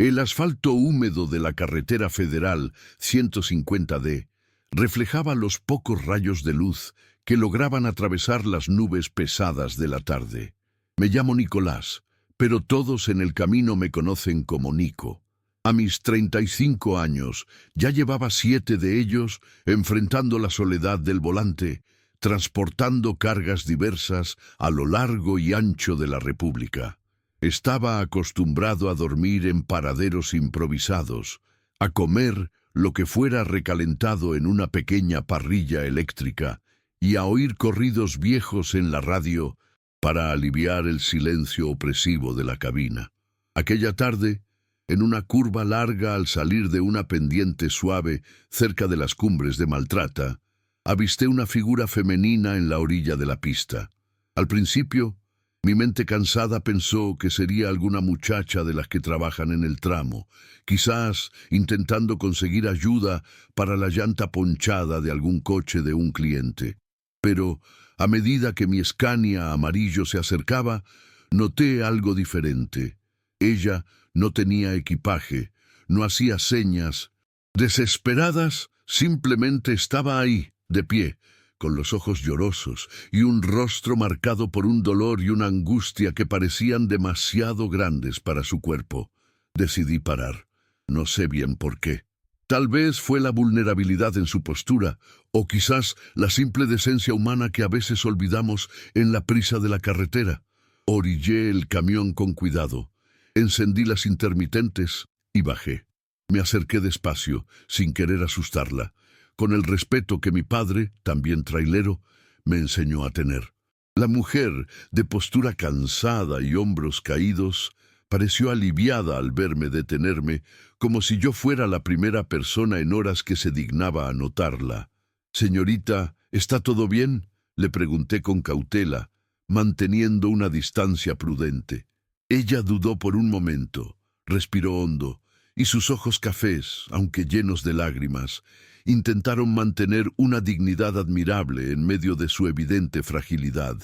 El asfalto húmedo de la carretera federal 150D reflejaba los pocos rayos de luz que lograban atravesar las nubes pesadas de la tarde. Me llamo Nicolás, pero todos en el camino me conocen como Nico. A mis 35 años ya llevaba 7 de ellos enfrentando la soledad del volante, transportando cargas diversas a lo largo y ancho de la República. Estaba acostumbrado a dormir en paraderos improvisados, a comer lo que fuera recalentado en una pequeña parrilla eléctrica y a oír corridos viejos en la radio para aliviar el silencio opresivo de la cabina. Aquella tarde, en una curva larga al salir de una pendiente suave cerca de las cumbres de Maltrata, avisté una figura femenina en la orilla de la pista. Al principio, mi mente cansada pensó que sería alguna muchacha de las que trabajan en el tramo, quizás intentando conseguir ayuda para la llanta ponchada de algún coche de un cliente. Pero, a medida que mi Scania amarillo se acercaba, noté algo diferente. Ella no tenía equipaje, no hacía señas. Desesperadas, simplemente estaba ahí, de pie, con los ojos llorosos y un rostro marcado por un dolor y una angustia que parecían demasiado grandes para su cuerpo. Decidí parar. No sé bien por qué. Tal vez fue la vulnerabilidad en su postura, o quizás la simple decencia humana que a veces olvidamos en la prisa de la carretera. Orillé el camión con cuidado, encendí las intermitentes y bajé. Me acerqué despacio, sin querer asustarla, con el respeto que mi padre, también trailero, me enseñó a tener. La mujer, de postura cansada y hombros caídos, pareció aliviada al verme detenerme, como si yo fuera la primera persona en horas que se dignaba a notarla. «Señorita, ¿está todo bien?», le pregunté con cautela, manteniendo una distancia prudente. Ella dudó por un momento, respiró hondo, y sus ojos cafés, aunque llenos de lágrimas, intentaron mantener una dignidad admirable en medio de su evidente fragilidad.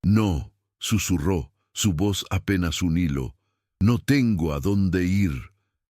«No», susurró, su voz apenas un hilo, «no tengo a dónde ir».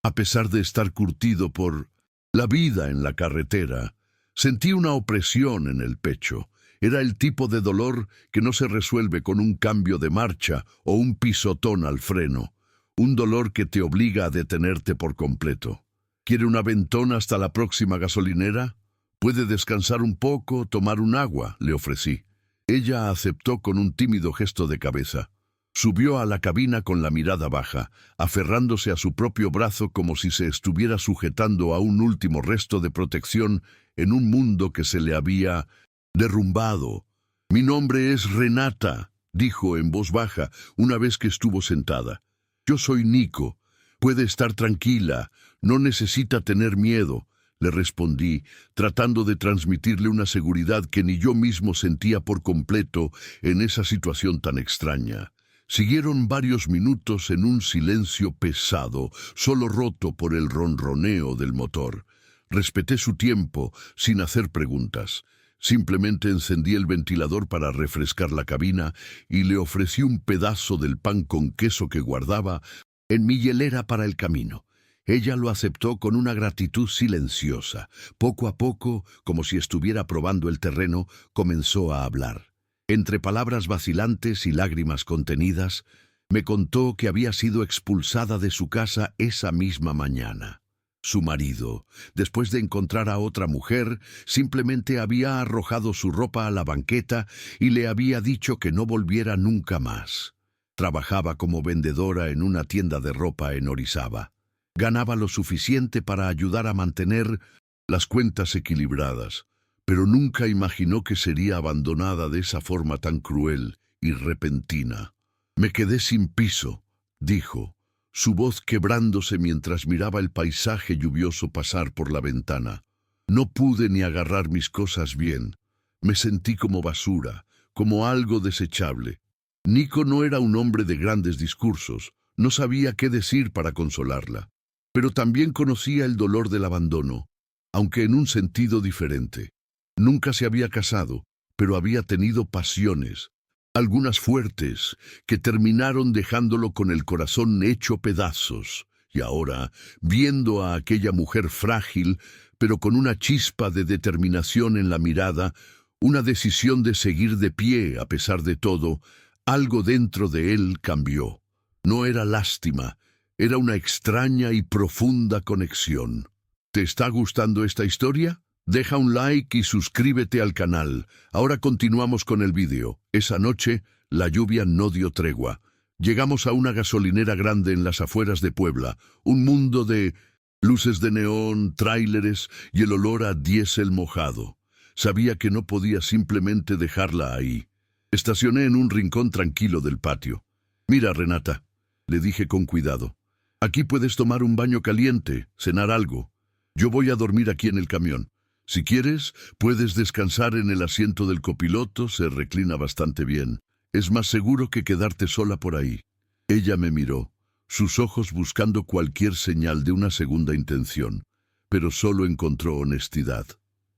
A pesar de estar curtido por la vida en la carretera, sentí una opresión en el pecho. Era el tipo de dolor que no se resuelve con un cambio de marcha o un pisotón al freno. Un dolor que te obliga a detenerte por completo. ¿Quiere un aventón hasta la próxima gasolinera? ¿Puede descansar un poco, tomar un agua?, le ofrecí. Ella aceptó con un tímido gesto de cabeza. Subió a la cabina con la mirada baja, aferrándose a su propio brazo como si se estuviera sujetando a un último resto de protección en un mundo que se le había derrumbado. «Mi nombre es Renata», dijo en voz baja una vez que estuvo sentada. «Yo soy Nico. Puede estar tranquila. No necesita tener miedo», le respondí, tratando de transmitirle una seguridad que ni yo mismo sentía por completo en esa situación tan extraña. Siguieron varios minutos en un silencio pesado, solo roto por el ronroneo del motor. Respeté su tiempo, sin hacer preguntas. Simplemente encendí el ventilador para refrescar la cabina y le ofrecí un pedazo del pan con queso que guardaba en mi hielera para el camino. Ella lo aceptó con una gratitud silenciosa. Poco a poco, como si estuviera probando el terreno, comenzó a hablar. Entre palabras vacilantes y lágrimas contenidas, me contó que había sido expulsada de su casa esa misma mañana. Su marido, después de encontrar a otra mujer, simplemente había arrojado su ropa a la banqueta y le había dicho que no volviera nunca más. Trabajaba como vendedora en una tienda de ropa en Orizaba. Ganaba lo suficiente para ayudar a mantener las cuentas equilibradas, pero nunca imaginó que sería abandonada de esa forma tan cruel y repentina. «Me quedé sin piso», dijo, su voz quebrándose mientras miraba el paisaje lluvioso pasar por la ventana. «No pude ni agarrar mis cosas bien. Me sentí como basura, como algo desechable». Nico no era un hombre de grandes discursos, no sabía qué decir para consolarla, pero también conocía el dolor del abandono, aunque en un sentido diferente. Nunca se había casado, pero había tenido pasiones, algunas fuertes, que terminaron dejándolo con el corazón hecho pedazos. Y ahora, viendo a aquella mujer frágil, pero con una chispa de determinación en la mirada, una decisión de seguir de pie a pesar de todo, algo dentro de él cambió. No era lástima, era una extraña y profunda conexión. ¿Te está gustando esta historia? Deja un like y suscríbete al canal. Ahora continuamos con el vídeo. Esa noche, la lluvia no dio tregua. Llegamos a una gasolinera grande en las afueras de Puebla, un mundo de luces de neón, tráileres y el olor a diésel mojado. Sabía que no podía simplemente dejarla ahí. Estacioné en un rincón tranquilo del patio. «Mira, Renata», le dije con cuidado, «aquí puedes tomar un baño caliente, cenar algo. Yo voy a dormir aquí en el camión. Si quieres, puedes descansar en el asiento del copiloto, se reclina bastante bien. Es más seguro que quedarte sola por ahí». Ella me miró, sus ojos buscando cualquier señal de una segunda intención, pero solo encontró honestidad.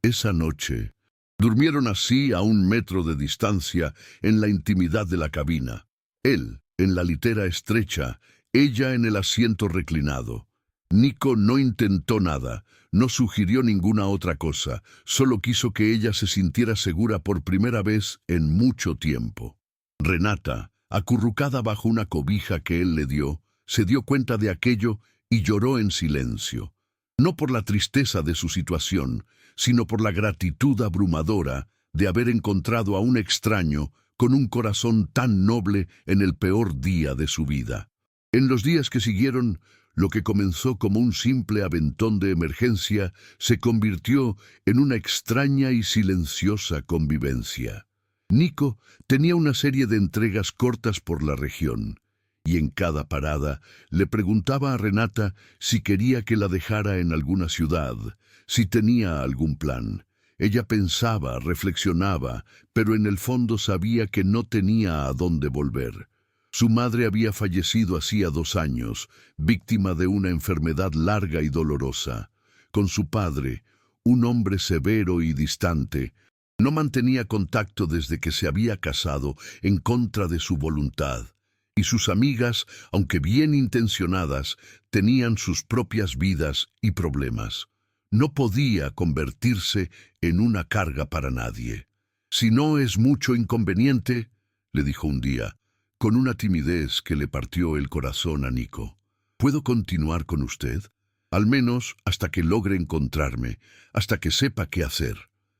Esa noche, durmieron así a 1 metro de distancia en la intimidad de la cabina. Él en la litera estrecha, ella en el asiento reclinado. Nico no intentó nada, no sugirió ninguna otra cosa, solo quiso que ella se sintiera segura por primera vez en mucho tiempo. Renata, acurrucada bajo una cobija que él le dio, se dio cuenta de aquello y lloró en silencio. No por la tristeza de su situación, sino por la gratitud abrumadora de haber encontrado a un extraño con un corazón tan noble en el peor día de su vida. En los días que siguieron, lo que comenzó como un simple aventón de emergencia se convirtió en una extraña y silenciosa convivencia. Nico tenía una serie de entregas cortas por la región, y en cada parada le preguntaba a Renata si quería que la dejara en alguna ciudad, si tenía algún plan. Ella pensaba, reflexionaba, pero en el fondo sabía que no tenía a dónde volver. Su madre había fallecido hacía 2 años, víctima de una enfermedad larga y dolorosa. Con su padre, un hombre severo y distante, no mantenía contacto desde que se había casado en contra de su voluntad. Y sus amigas, aunque bien intencionadas, tenían sus propias vidas y problemas. No podía convertirse en una carga para nadie. «Si no es mucho inconveniente», le dijo un día, con una timidez que le partió el corazón a Nico, «¿puedo continuar con usted? Al menos hasta que logre encontrarme, hasta que sepa qué hacer».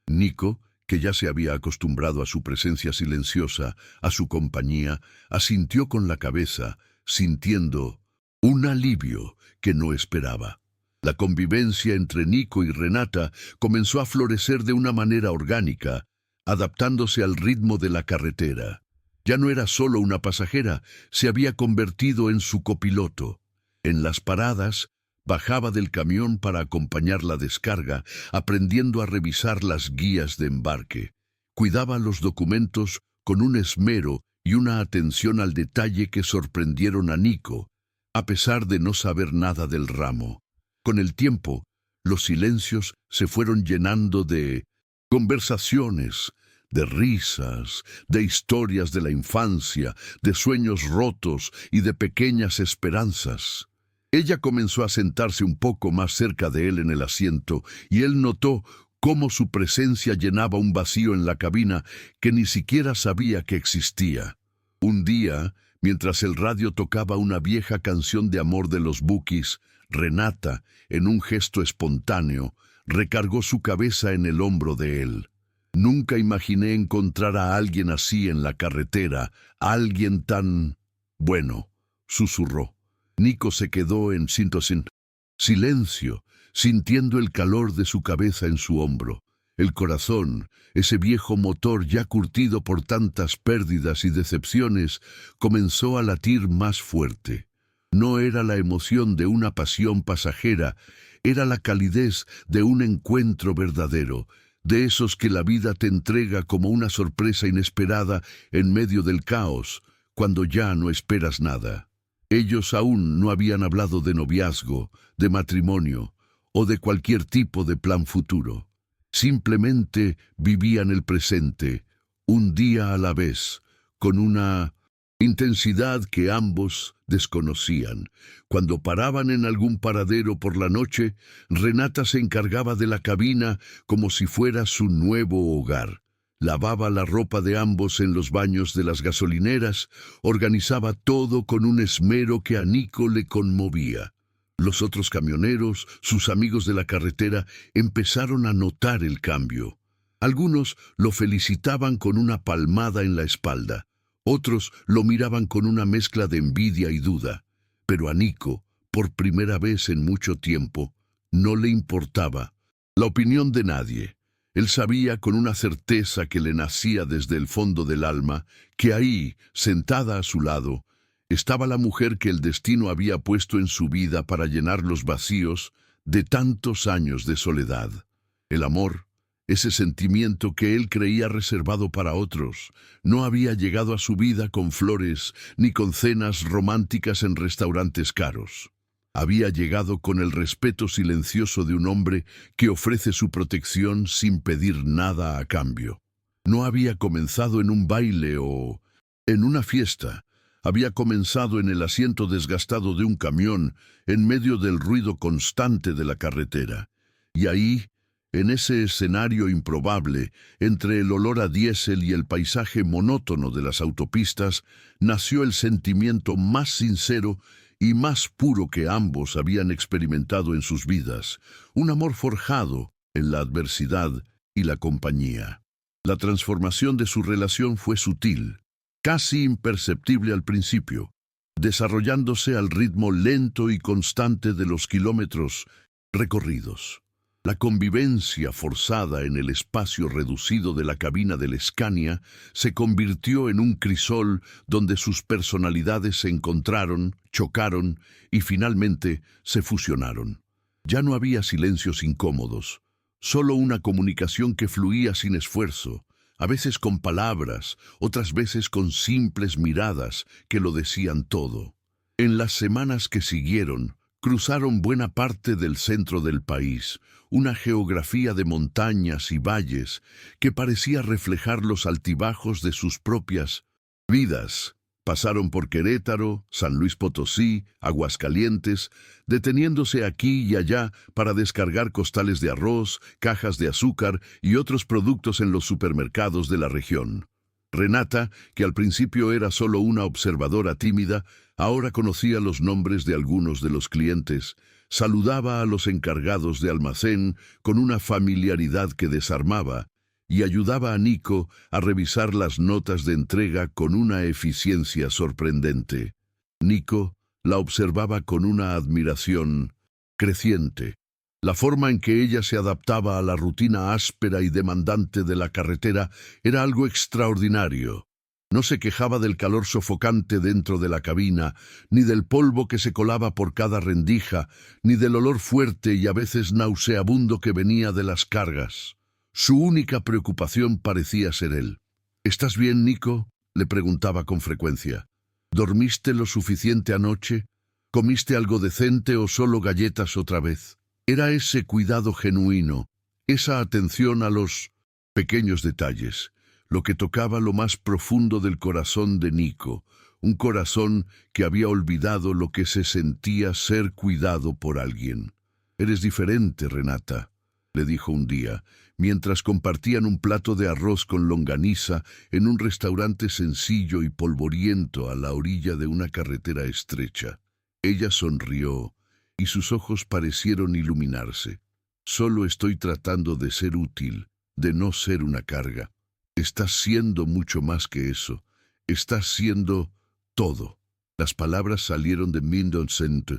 Nico, que ya se había acostumbrado a su presencia silenciosa, a su compañía, asintió con la cabeza, sintiendo un alivio que no esperaba. La convivencia entre Nico y Renata comenzó a florecer de una manera orgánica, adaptándose al ritmo de la carretera. Ya no era solo una pasajera, se había convertido en su copiloto. En las paradas, bajaba del camión para acompañar la descarga, aprendiendo a revisar las guías de embarque. Cuidaba los documentos con un esmero y una atención al detalle que sorprendieron a Nico, a pesar de no saber nada del ramo. Con el tiempo, los silencios se fueron llenando de conversaciones, de risas, de historias de la infancia, de sueños rotos y de pequeñas esperanzas. Ella comenzó a sentarse un poco más cerca de él en el asiento, y él notó cómo su presencia llenaba un vacío en la cabina que ni siquiera sabía que existía. Un día, mientras el radio tocaba una vieja canción de amor de los Bukis, Renata, en un gesto espontáneo, recargó su cabeza en el hombro de él. «Nunca imaginé encontrar a alguien así en la carretera, a alguien tan bueno», susurró. Nico se quedó en silencio, sintiendo el calor de su cabeza en su hombro. El corazón, ese viejo motor ya curtido por tantas pérdidas y decepciones, comenzó a latir más fuerte. No era la emoción de una pasión pasajera, era la calidez de un encuentro verdadero, de esos que la vida te entrega como una sorpresa inesperada en medio del caos, cuando ya no esperas nada. Ellos aún no habían hablado de noviazgo, de matrimonio o de cualquier tipo de plan futuro. Simplemente vivían el presente, un día a la vez, con una intensidad que ambos desconocían. Cuando paraban en algún paradero por la noche, Renata se encargaba de la cabina como si fuera su nuevo hogar. Lavaba la ropa de ambos en los baños de las gasolineras, organizaba todo con un esmero que a Nico le conmovía. Los otros camioneros, sus amigos de la carretera, empezaron a notar el cambio. Algunos lo felicitaban con una palmada en la espalda. Otros lo miraban con una mezcla de envidia y duda. Pero a Nico, por primera vez en mucho tiempo, no le importaba la opinión de nadie. Él sabía con una certeza que le nacía desde el fondo del alma que ahí, sentada a su lado, estaba la mujer que el destino había puesto en su vida para llenar los vacíos de tantos años de soledad. El amor, ese sentimiento que él creía reservado para otros, no había llegado a su vida con flores ni con cenas románticas en restaurantes caros. Había llegado con el respeto silencioso de un hombre que ofrece su protección sin pedir nada a cambio. No había comenzado en un baile o en una fiesta. Había comenzado en el asiento desgastado de un camión, en medio del ruido constante de la carretera. Y ahí, en ese escenario improbable, entre el olor a diésel y el paisaje monótono de las autopistas, nació el sentimiento más sincero y más puro que ambos habían experimentado en sus vidas, un amor forjado en la adversidad y la compañía. La transformación de su relación fue sutil, casi imperceptible al principio, desarrollándose al ritmo lento y constante de los kilómetros recorridos. La convivencia forzada en el espacio reducido de la cabina del Scania se convirtió en un crisol donde sus personalidades se encontraron, chocaron y finalmente se fusionaron. Ya no había silencios incómodos, solo una comunicación que fluía sin esfuerzo, a veces con palabras, otras veces con simples miradas que lo decían todo. En las semanas que siguieron, cruzaron buena parte del centro del país, una geografía de montañas y valles que parecía reflejar los altibajos de sus propias vidas. Pasaron por Querétaro, San Luis Potosí, Aguascalientes, deteniéndose aquí y allá para descargar costales de arroz, cajas de azúcar y otros productos en los supermercados de la región. Renata, que al principio era solo una observadora tímida, ahora conocía los nombres de algunos de los clientes, saludaba a los encargados de almacén con una familiaridad que desarmaba y ayudaba a Nico a revisar las notas de entrega con una eficiencia sorprendente. Nico la observaba con una admiración creciente. La forma en que ella se adaptaba a la rutina áspera y demandante de la carretera era algo extraordinario. No se quejaba del calor sofocante dentro de la cabina, ni del polvo que se colaba por cada rendija, ni del olor fuerte y a veces nauseabundo que venía de las cargas. Su única preocupación parecía ser él. «¿Estás bien, Nico?», le preguntaba con frecuencia. «¿Dormiste lo suficiente anoche? ¿Comiste algo decente o solo galletas otra vez?». Era ese cuidado genuino, esa atención a los pequeños detalles, lo que tocaba lo más profundo del corazón de Nico, un corazón que había olvidado lo que se sentía ser cuidado por alguien. «Eres diferente, Renata», le dijo un día, mientras compartían un plato de arroz con longaniza en un restaurante sencillo y polvoriento a la orilla de una carretera estrecha. Ella sonrió y sus ojos parecieron iluminarse. «Solo estoy tratando de ser útil, de no ser una carga. Estás siendo mucho más que eso. Estás siendo todo». Las palabras salieron de Mindocent,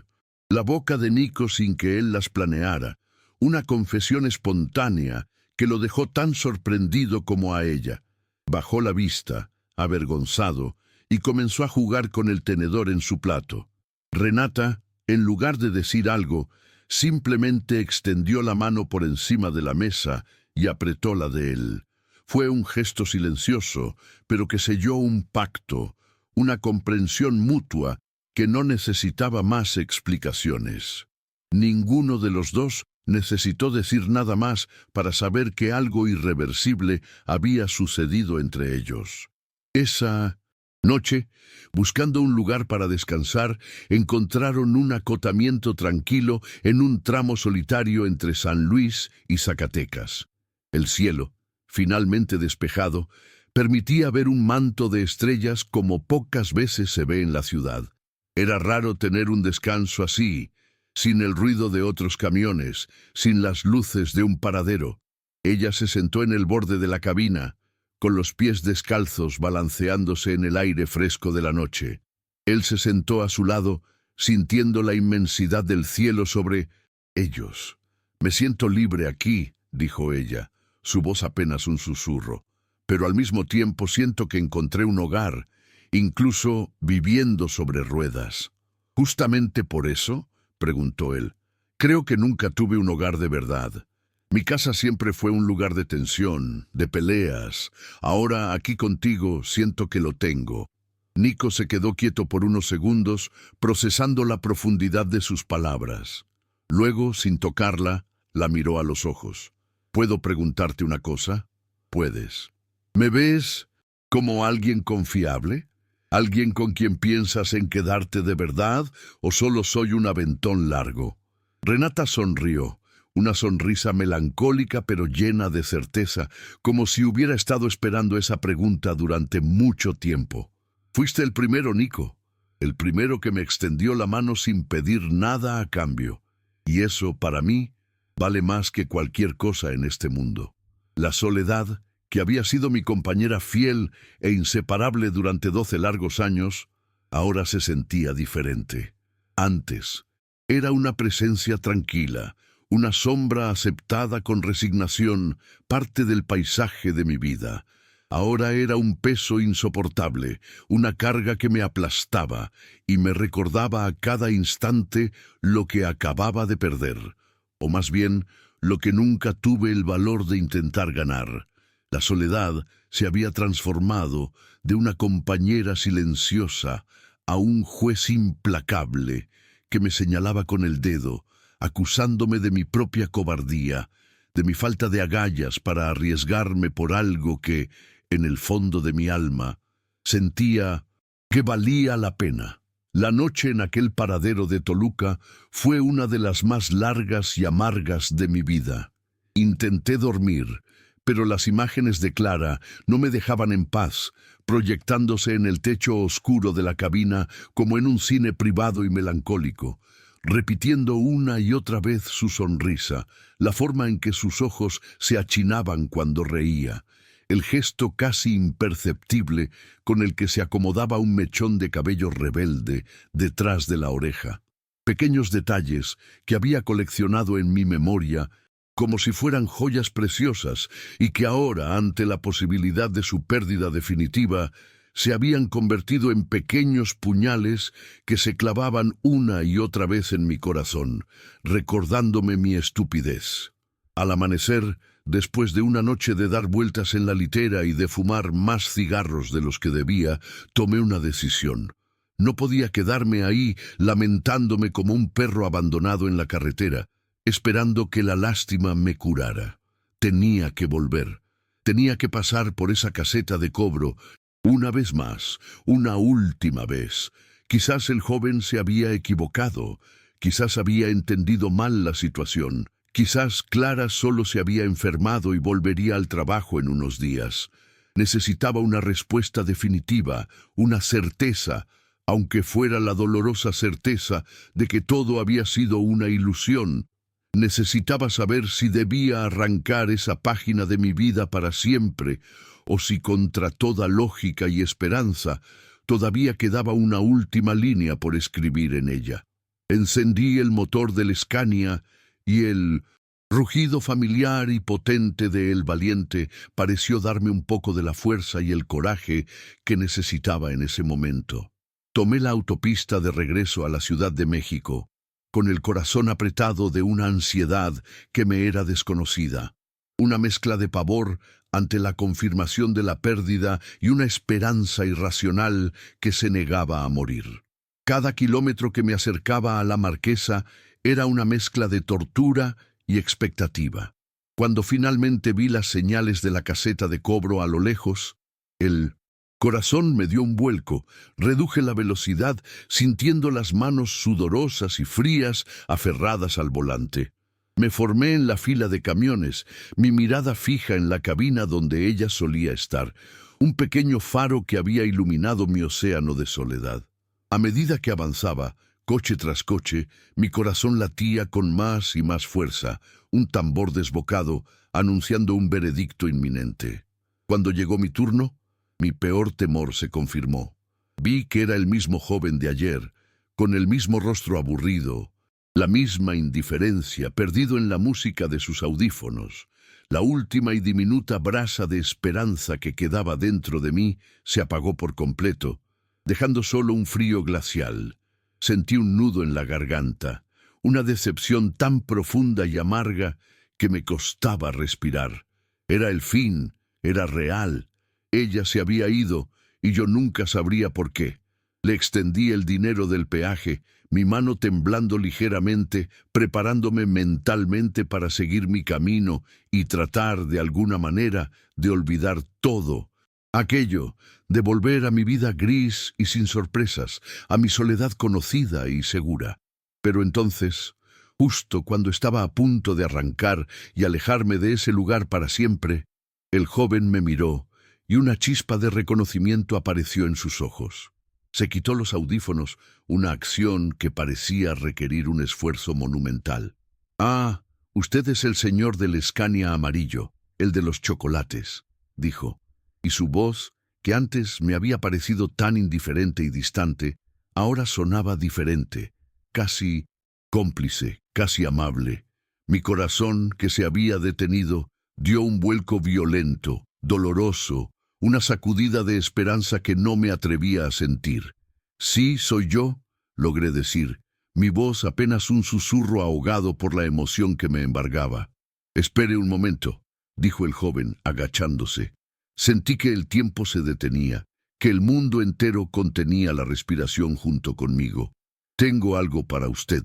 la boca de Nico sin que él las planeara, una confesión espontánea que lo dejó tan sorprendido como a ella. Bajó la vista, avergonzado, y comenzó a jugar con el tenedor en su plato. Renata, en lugar de decir algo, simplemente extendió la mano por encima de la mesa y apretó la de él. Fue un gesto silencioso, pero que selló un pacto, una comprensión mutua que no necesitaba más explicaciones. Ninguno de los dos necesitó decir nada más para saber que algo irreversible había sucedido entre ellos. Esa Noche, buscando un lugar para descansar, encontraron un acotamiento tranquilo en un tramo solitario entre San Luis y Zacatecas. El cielo, finalmente despejado, permitía ver un manto de estrellas como pocas veces se ve en la ciudad. Era raro tener un descanso así, sin el ruido de otros camiones, sin las luces de un paradero. Ella se sentó en el borde de la cabina, con los pies descalzos balanceándose en el aire fresco de la noche. Él se sentó a su lado, sintiendo la inmensidad del cielo sobre ellos. «Me siento libre aquí», dijo ella, su voz apenas un susurro. «Pero al mismo tiempo siento que encontré un hogar, incluso viviendo sobre ruedas». «¿Justamente por eso?», preguntó él. «Creo que nunca tuve un hogar de verdad. Mi casa siempre fue un lugar de tensión, de peleas. Ahora, aquí contigo, siento que lo tengo». Nico se quedó quieto por unos segundos, procesando la profundidad de sus palabras. Luego, sin tocarla, la miró a los ojos. «¿Puedo preguntarte una cosa?». «Puedes». «¿Me ves como alguien confiable? ¿Alguien con quien piensas en quedarte de verdad o solo soy un aventón largo?». Renata sonrió. Una sonrisa melancólica pero llena de certeza, como si hubiera estado esperando esa pregunta durante mucho tiempo. «Fuiste el primero, Nico. El primero que me extendió la mano sin pedir nada a cambio. Y eso, para mí, vale más que cualquier cosa en este mundo». La soledad, que había sido mi compañera fiel e inseparable durante 12 largos años, ahora se sentía diferente. Antes, era una presencia tranquila, una sombra aceptada con resignación, parte del paisaje de mi vida. Ahora era un peso insoportable, una carga que me aplastaba y me recordaba a cada instante lo que acababa de perder, o más bien, lo que nunca tuve el valor de intentar ganar. La soledad se había transformado de una compañera silenciosa a un juez implacable que me señalaba con el dedo, acusándome de mi propia cobardía, de mi falta de agallas para arriesgarme por algo que, en el fondo de mi alma, sentía que valía la pena. La noche en aquel paradero de Toluca fue una de las más largas y amargas de mi vida. Intenté dormir, pero las imágenes de Clara no me dejaban en paz, proyectándose en el techo oscuro de la cabina como en un cine privado y melancólico, repitiendo una y otra vez su sonrisa, la forma en que sus ojos se achinaban cuando reía, el gesto casi imperceptible con el que se acomodaba un mechón de cabello rebelde detrás de la oreja. Pequeños detalles que había coleccionado en mi memoria como si fueran joyas preciosas y que ahora, ante la posibilidad de su pérdida definitiva, se habían convertido en pequeños puñales que se clavaban una y otra vez en mi corazón, recordándome mi estupidez. Al amanecer, después de una noche de dar vueltas en la litera y de fumar más cigarros de los que debía, tomé una decisión. No podía quedarme ahí lamentándome como un perro abandonado en la carretera, esperando que la lástima me curara. Tenía que volver. Tenía que pasar por esa caseta de cobro una vez más, una última vez. Quizás el joven se había equivocado, quizás había entendido mal la situación, quizás Clara solo se había enfermado y volvería al trabajo en unos días. Necesitaba una respuesta definitiva, una certeza, aunque fuera la dolorosa certeza de que todo había sido una ilusión. Necesitaba saber si debía arrancar esa página de mi vida para siempre, o si contra toda lógica y esperanza todavía quedaba una última línea por escribir en ella. Encendí el motor del Scania y el rugido familiar y potente de El Valiente pareció darme un poco de la fuerza y el coraje que necesitaba en ese momento. Tomé la autopista de regreso a la Ciudad de México, con el corazón apretado de una ansiedad que me era desconocida, una mezcla de pavor ante la confirmación de la pérdida y una esperanza irracional que se negaba a morir. Cada kilómetro que me acercaba a la Marquesa era una mezcla de tortura y expectativa. Cuando finalmente vi las señales de la caseta de cobro a lo lejos, el Corazón me dio un vuelco, reduje la velocidad, sintiendo las manos sudorosas y frías aferradas al volante. Me formé en la fila de camiones, mi mirada fija en la cabina donde ella solía estar, un pequeño faro que había iluminado mi océano de soledad. A medida que avanzaba, coche tras coche, mi corazón latía con más y más fuerza, un tambor desbocado, anunciando un veredicto inminente. Cuando llegó mi turno, mi peor temor se confirmó. Vi que era el mismo joven de ayer, con el mismo rostro aburrido, la misma indiferencia, perdido en la música de sus audífonos. La última y diminuta brasa de esperanza que quedaba dentro de mí se apagó por completo, dejando solo un frío glacial. Sentí un nudo en la garganta, una decepción tan profunda y amarga que me costaba respirar. Era el fin, era real. Ella se había ido y yo nunca sabría por qué. Le extendí el dinero del peaje, mi mano temblando ligeramente, preparándome mentalmente para seguir mi camino y tratar de alguna manera de olvidar todo aquello, de volver a mi vida gris y sin sorpresas, a mi soledad conocida y segura. Pero entonces, justo cuando estaba a punto de arrancar y alejarme de ese lugar para siempre, el joven me miró y una chispa de reconocimiento apareció en sus ojos. Se quitó los audífonos, una acción que parecía requerir un esfuerzo monumental. «Ah, usted es el señor del Scania amarillo, el de los chocolates», dijo, y su voz, que antes me había parecido tan indiferente y distante, ahora sonaba diferente, casi cómplice, casi amable. Mi corazón, que se había detenido, dio un vuelco violento, doloroso, una sacudida de esperanza que no me atrevía a sentir. «Sí, soy yo», logré decir, mi voz apenas un susurro ahogado por la emoción que me embargaba. «Espere un momento», dijo el joven, agachándose. Sentí que el tiempo se detenía, que el mundo entero contenía la respiración junto conmigo. «Tengo algo para usted».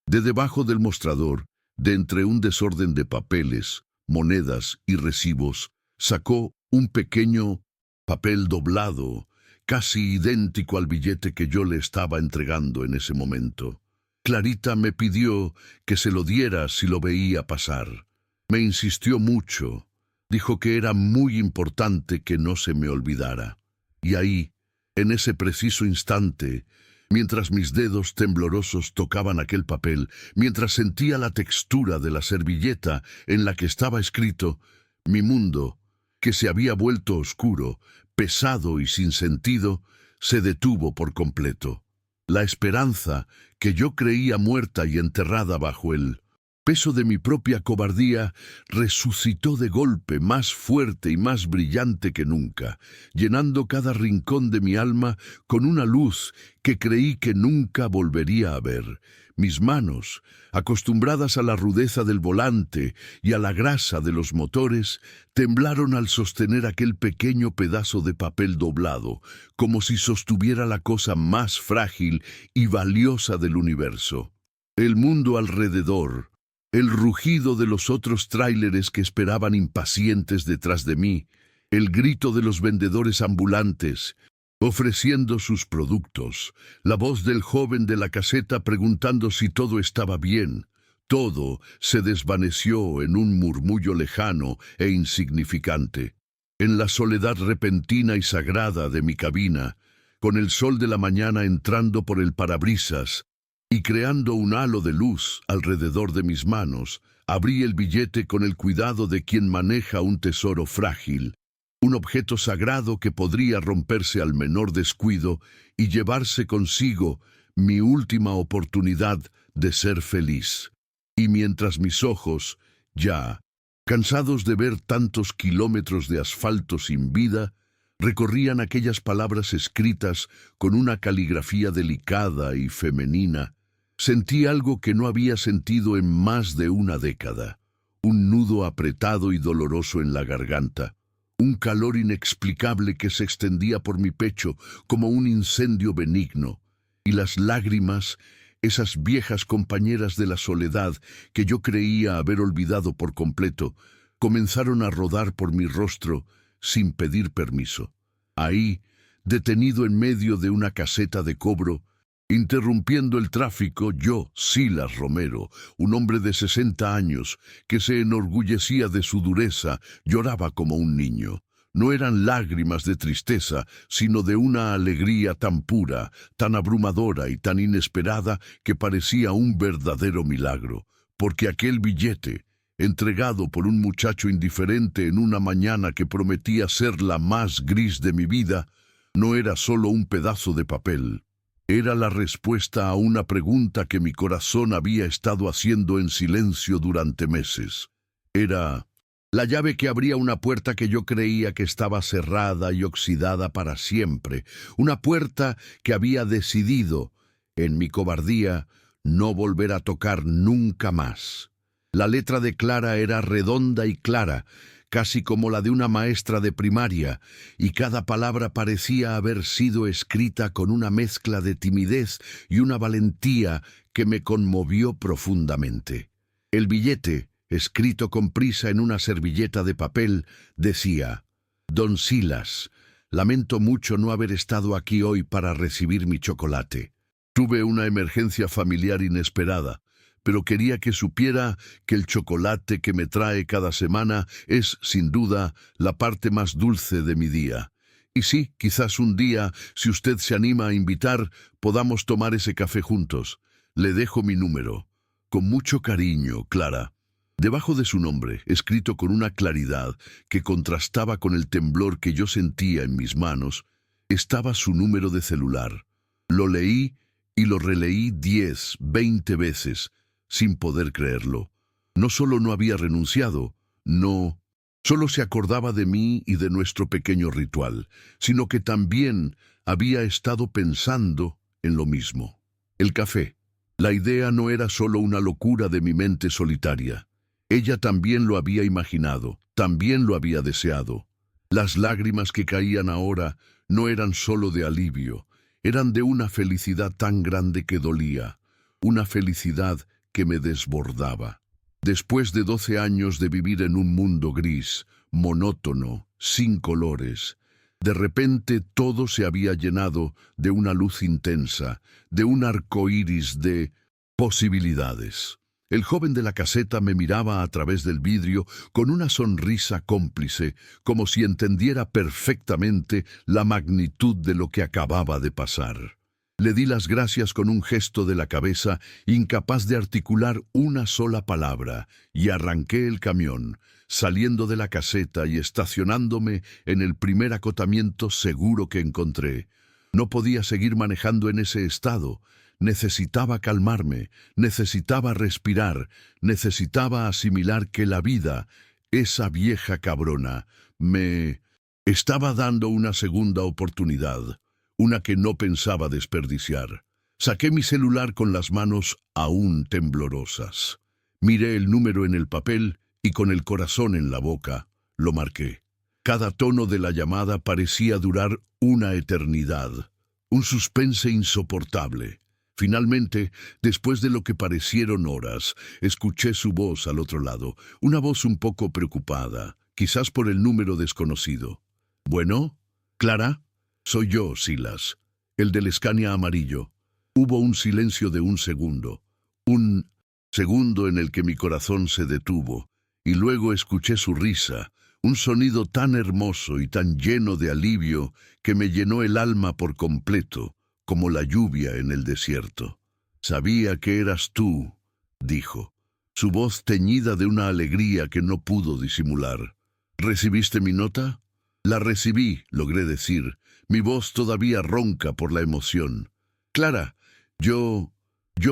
De debajo del mostrador, de entre un desorden de papeles, monedas y recibos, sacó un pequeño papel doblado, casi idéntico al billete que yo le estaba entregando en ese momento. Clarita me pidió que se lo diera si lo veía pasar. Me insistió mucho. Dijo que era muy importante que no se me olvidara. Y ahí, en ese preciso instante, mientras mis dedos temblorosos tocaban aquel papel, mientras sentía la textura de la servilleta en la que estaba escrito, mi mundo, que se había vuelto oscuro, pesado y sin sentido, se detuvo por completo. La esperanza, que yo creía muerta y enterrada bajo el peso de mi propia cobardía, resucitó de golpe, más fuerte y más brillante que nunca, llenando cada rincón de mi alma con una luz que creí que nunca volvería a ver. Mis manos, acostumbradas a la rudeza del volante y a la grasa de los motores, temblaron al sostener aquel pequeño pedazo de papel doblado, como si sostuviera la cosa más frágil y valiosa del universo. El mundo alrededor, el rugido de los otros tráileres que esperaban impacientes detrás de mí, el grito de los vendedores ambulantes, ofreciendo sus productos, la voz del joven de la caseta preguntando si todo estaba bien. Todo se desvaneció en un murmullo lejano e insignificante. En la soledad repentina y sagrada de mi cabina, con el sol de la mañana entrando por el parabrisas y creando un halo de luz alrededor de mis manos, abrí el billete con el cuidado de quien maneja un tesoro frágil, un objeto sagrado que podría romperse al menor descuido y llevarse consigo mi última oportunidad de ser feliz. Y mientras mis ojos, ya cansados de ver tantos kilómetros de asfalto sin vida, recorrían aquellas palabras escritas con una caligrafía delicada y femenina, sentí algo que no había sentido en más de una década, un nudo apretado y doloroso en la garganta. Un calor inexplicable que se extendía por mi pecho como un incendio benigno, y las lágrimas, esas viejas compañeras de la soledad que yo creía haber olvidado por completo, comenzaron a rodar por mi rostro sin pedir permiso. Ahí, detenido en medio de una caseta de cobro, interrumpiendo el tráfico, yo, Silas Romero, un hombre de 60 años, que se enorgullecía de su dureza, lloraba como un niño. No eran lágrimas de tristeza, sino de una alegría tan pura, tan abrumadora y tan inesperada que parecía un verdadero milagro, porque aquel billete, entregado por un muchacho indiferente en una mañana que prometía ser la más gris de mi vida, no era solo un pedazo de papel. Era la respuesta a una pregunta que mi corazón había estado haciendo en silencio durante meses. Era la llave que abría una puerta que yo creía que estaba cerrada y oxidada para siempre, una puerta que había decidido, en mi cobardía, no volver a tocar nunca más. La letra de Clara era redonda y clara, casi como la de una maestra de primaria, y cada palabra parecía haber sido escrita con una mezcla de timidez y una valentía que me conmovió profundamente. El billete, escrito con prisa en una servilleta de papel, decía: «Don Silas, lamento mucho no haber estado aquí hoy para recibir mi chocolate. Tuve una emergencia familiar inesperada, pero quería que supiera que el chocolate que me trae cada semana es, sin duda, la parte más dulce de mi día. Y sí, quizás un día, si usted se anima a invitar, podamos tomar ese café juntos. Le dejo mi número. Con mucho cariño, Clara». Debajo de su nombre, escrito con una claridad que contrastaba con el temblor que yo sentía en mis manos, estaba su número de celular. Lo leí y lo releí 10, 20 veces, sin poder creerlo. No solo no había renunciado, no, solo se acordaba de mí y de nuestro pequeño ritual, sino que también había estado pensando en lo mismo. El café. La idea no era solo una locura de mi mente solitaria. Ella también lo había imaginado, también lo había deseado. Las lágrimas que caían ahora no eran solo de alivio, eran de una felicidad tan grande que dolía, una felicidad que me desbordaba. Después de 12 años de vivir en un mundo gris, monótono, sin colores, de repente todo se había llenado de una luz intensa, de un arco iris de posibilidades. El joven de la caseta me miraba a través del vidrio con una sonrisa cómplice, como si entendiera perfectamente la magnitud de lo que acababa de pasar. Le di las gracias con un gesto de la cabeza, incapaz de articular una sola palabra, y arranqué el camión, saliendo de la caseta y estacionándome en el primer acotamiento seguro que encontré. No podía seguir manejando en ese estado. Necesitaba calmarme, necesitaba respirar, necesitaba asimilar que la vida, esa vieja cabrona, me estaba dando una segunda oportunidad, una que no pensaba desperdiciar. Saqué mi celular con las manos aún temblorosas. Miré el número en el papel y con el corazón en la boca, lo marqué. Cada tono de la llamada parecía durar una eternidad, un suspense insoportable. Finalmente, después de lo que parecieron horas, escuché su voz al otro lado, una voz un poco preocupada, quizás por el número desconocido. «¿Bueno? ¿Clara?» «Soy yo, Silas, el del Scania amarillo». Hubo un silencio de un segundo en el que mi corazón se detuvo, y luego escuché su risa, un sonido tan hermoso y tan lleno de alivio que me llenó el alma por completo, como la lluvia en el desierto. «Sabía que eras tú», dijo, su voz teñida de una alegría que no pudo disimular. «¿Recibiste mi nota?» «La recibí», logré decir, mi voz todavía ronca por la emoción. «Clara, yo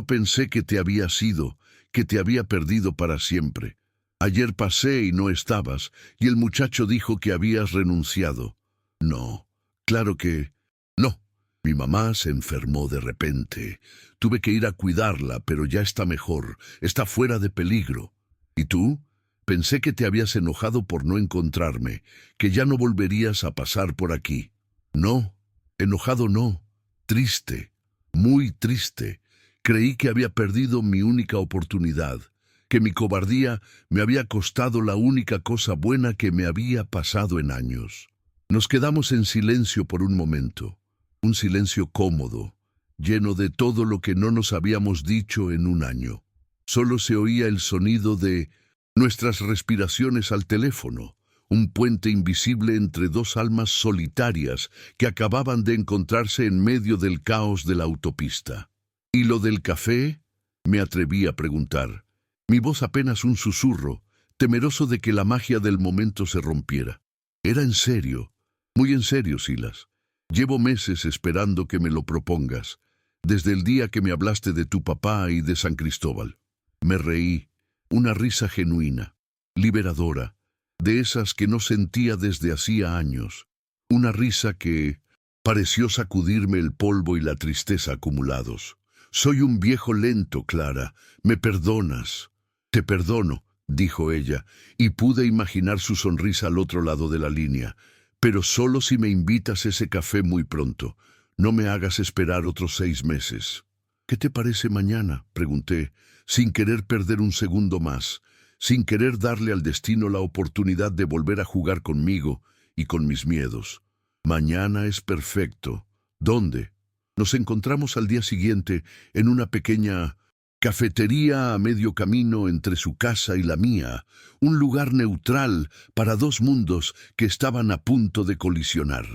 pensé que te habías ido, que te había perdido para siempre. Ayer pasé y no estabas, y el muchacho dijo que habías renunciado». «No, claro que no. Mi mamá se enfermó de repente. Tuve que ir a cuidarla, pero ya está mejor, está fuera de peligro. ¿Y tú? Pensé que te habías enojado por no encontrarme, que ya no volverías a pasar por aquí». «No, enojado no, triste, muy triste. Creí que había perdido mi única oportunidad, que mi cobardía me había costado la única cosa buena que me había pasado en años». Nos quedamos en silencio por un momento, un silencio cómodo, lleno de todo lo que no nos habíamos dicho en un año. Solo se oía el sonido de nuestras respiraciones al teléfono, un puente invisible entre dos almas solitarias que acababan de encontrarse en medio del caos de la autopista. ¿Y lo del café? Me atreví a preguntar. Mi voz apenas un susurro, temeroso de que la magia del momento se rompiera. Era en serio, muy en serio, Silas. Llevo meses esperando que me lo propongas, desde el día que me hablaste de tu papá y de San Cristóbal. Me reí, una risa genuina, liberadora, de esas que no sentía desde hacía años. Una risa que pareció sacudirme el polvo y la tristeza acumulados. Soy un viejo lento, Clara. ¿Me perdonas? Te perdono, dijo ella, y pude imaginar su sonrisa al otro lado de la línea. Pero solo si me invitas ese café muy pronto. No me hagas esperar otros 6 meses. ¿Qué te parece mañana?, pregunté, sin querer perder un segundo más, sin querer darle al destino la oportunidad de volver a jugar conmigo y con mis miedos. Mañana es perfecto. ¿Dónde? Nos encontramos al día siguiente en una pequeña cafetería a medio camino entre su casa y la mía, un lugar neutral para dos mundos que estaban a punto de colisionar.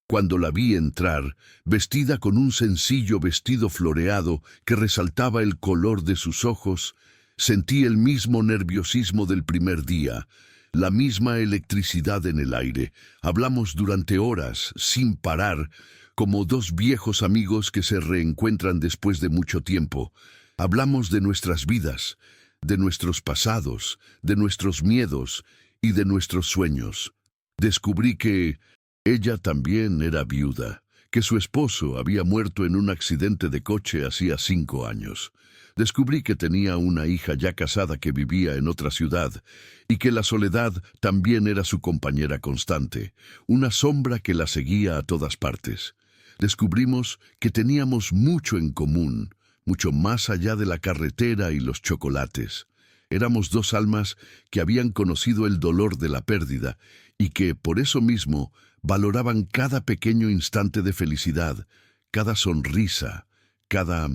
Cuando la vi entrar, vestida con un sencillo vestido floreado que resaltaba el color de sus ojos, sentí el mismo nerviosismo del primer día, la misma electricidad en el aire. Hablamos durante horas, sin parar, como dos viejos amigos que se reencuentran después de mucho tiempo. Hablamos de nuestras vidas, de nuestros pasados, de nuestros miedos y de nuestros sueños. Descubrí que ella también era viuda, que su esposo había muerto en un accidente de coche hacía 5 años. Descubrí que tenía una hija ya casada que vivía en otra ciudad y que la soledad también era su compañera constante, una sombra que la seguía a todas partes. Descubrimos que teníamos mucho en común, mucho más allá de la carretera y los chocolates. Éramos dos almas que habían conocido el dolor de la pérdida y que, por eso mismo, valoraban cada pequeño instante de felicidad, cada sonrisa, cada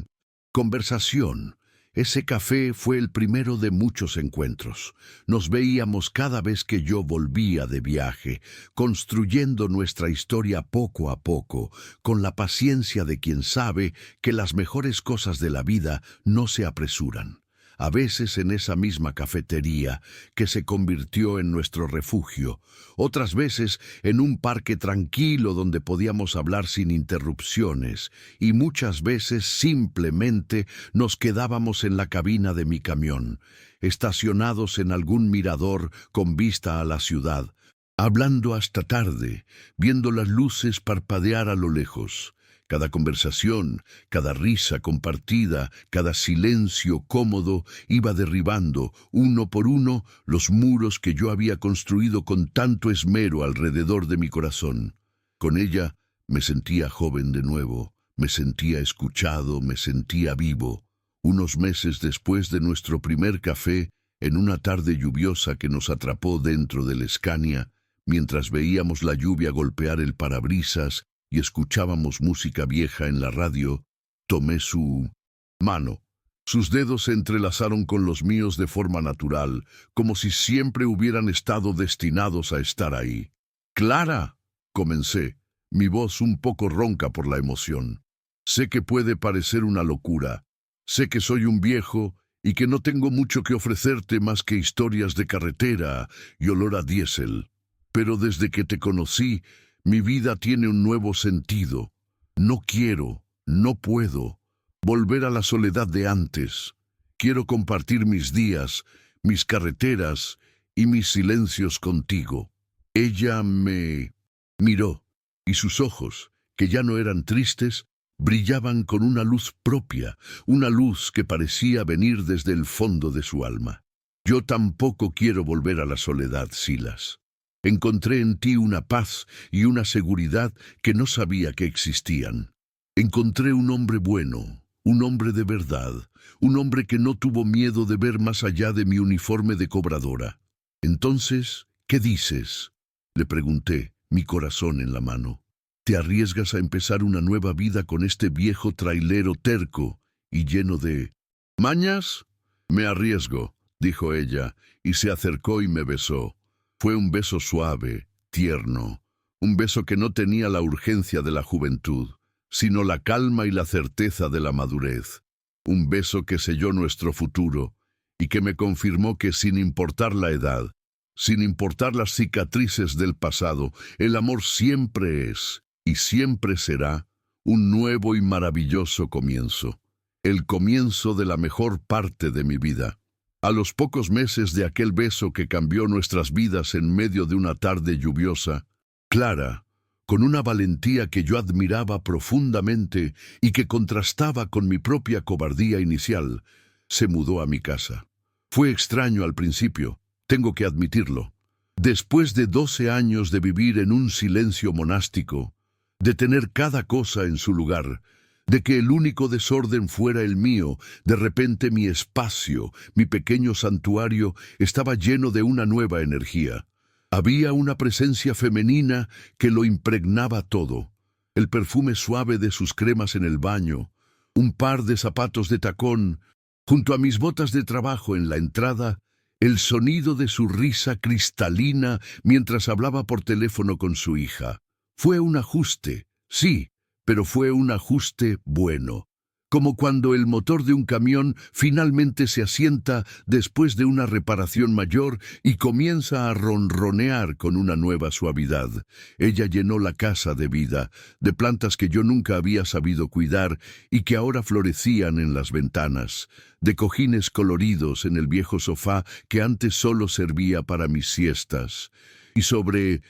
conversación. Ese café fue el primero de muchos encuentros. Nos veíamos cada vez que yo volvía de viaje, construyendo nuestra historia poco a poco, con la paciencia de quien sabe que las mejores cosas de la vida no se apresuran. A veces en esa misma cafetería, que se convirtió en nuestro refugio, otras veces en un parque tranquilo donde podíamos hablar sin interrupciones, y muchas veces simplemente nos quedábamos en la cabina de mi camión, estacionados en algún mirador con vista a la ciudad, hablando hasta tarde, viendo las luces parpadear a lo lejos. Cada conversación, cada risa compartida, cada silencio cómodo iba derribando, uno por uno, los muros que yo había construido con tanto esmero alrededor de mi corazón. Con ella me sentía joven de nuevo, me sentía escuchado, me sentía vivo. Unos meses después de nuestro primer café, en una tarde lluviosa que nos atrapó dentro del Scania, mientras veíamos la lluvia golpear el parabrisas y escuchábamos música vieja en la radio, tomé su mano. Sus dedos se entrelazaron con los míos de forma natural, como si siempre hubieran estado destinados a estar ahí. «Clara», comencé, mi voz un poco ronca por la emoción. «Sé que puede parecer una locura. Sé que soy un viejo y que no tengo mucho que ofrecerte más que historias de carretera y olor a diésel. Pero desde que te conocí, mi vida tiene un nuevo sentido. No quiero, no puedo volver a la soledad de antes. Quiero compartir mis días, mis carreteras y mis silencios contigo». Ella me miró, y sus ojos, que ya no eran tristes, brillaban con una luz propia, una luz que parecía venir desde el fondo de su alma. «Yo tampoco quiero volver a la soledad, Silas. Encontré en ti una paz y una seguridad que no sabía que existían. Encontré un hombre bueno, un hombre de verdad, un hombre que no tuvo miedo de ver más allá de mi uniforme de cobradora». «Entonces, ¿qué dices?», le pregunté, mi corazón en la mano. Te arriesgas a empezar una nueva vida con este viejo trailero terco y lleno de mañas. Me arriesgo, dijo ella, y se acercó y me besó. Fue un beso suave, tierno, un beso que no tenía la urgencia de la juventud, sino la calma y la certeza de la madurez. Un beso que selló nuestro futuro y que me confirmó que sin importar la edad, sin importar las cicatrices del pasado, el amor siempre es y siempre será un nuevo y maravilloso comienzo. El comienzo de la mejor parte de mi vida. A los pocos meses de aquel beso que cambió nuestras vidas en medio de una tarde lluviosa, Clara, con una valentía que yo admiraba profundamente y que contrastaba con mi propia cobardía inicial, se mudó a mi casa. Fue extraño al principio, tengo que admitirlo. Después de 12 años de vivir en un silencio monástico, de tener cada cosa en su lugar, de que el único desorden fuera el mío, de repente mi espacio, mi pequeño santuario, estaba lleno de una nueva energía. Había una presencia femenina que lo impregnaba todo. El perfume suave de sus cremas en el baño, un par de zapatos de tacón, junto a mis botas de trabajo en la entrada, el sonido de su risa cristalina mientras hablaba por teléfono con su hija. Fue un ajuste, sí, pero fue un ajuste bueno, como cuando el motor de un camión finalmente se asienta después de una reparación mayor y comienza a ronronear con una nueva suavidad. Ella llenó la casa de vida, de plantas que yo nunca había sabido cuidar y que ahora florecían en las ventanas, de cojines coloridos en el viejo sofá que antes solo servía para mis siestas, y sobre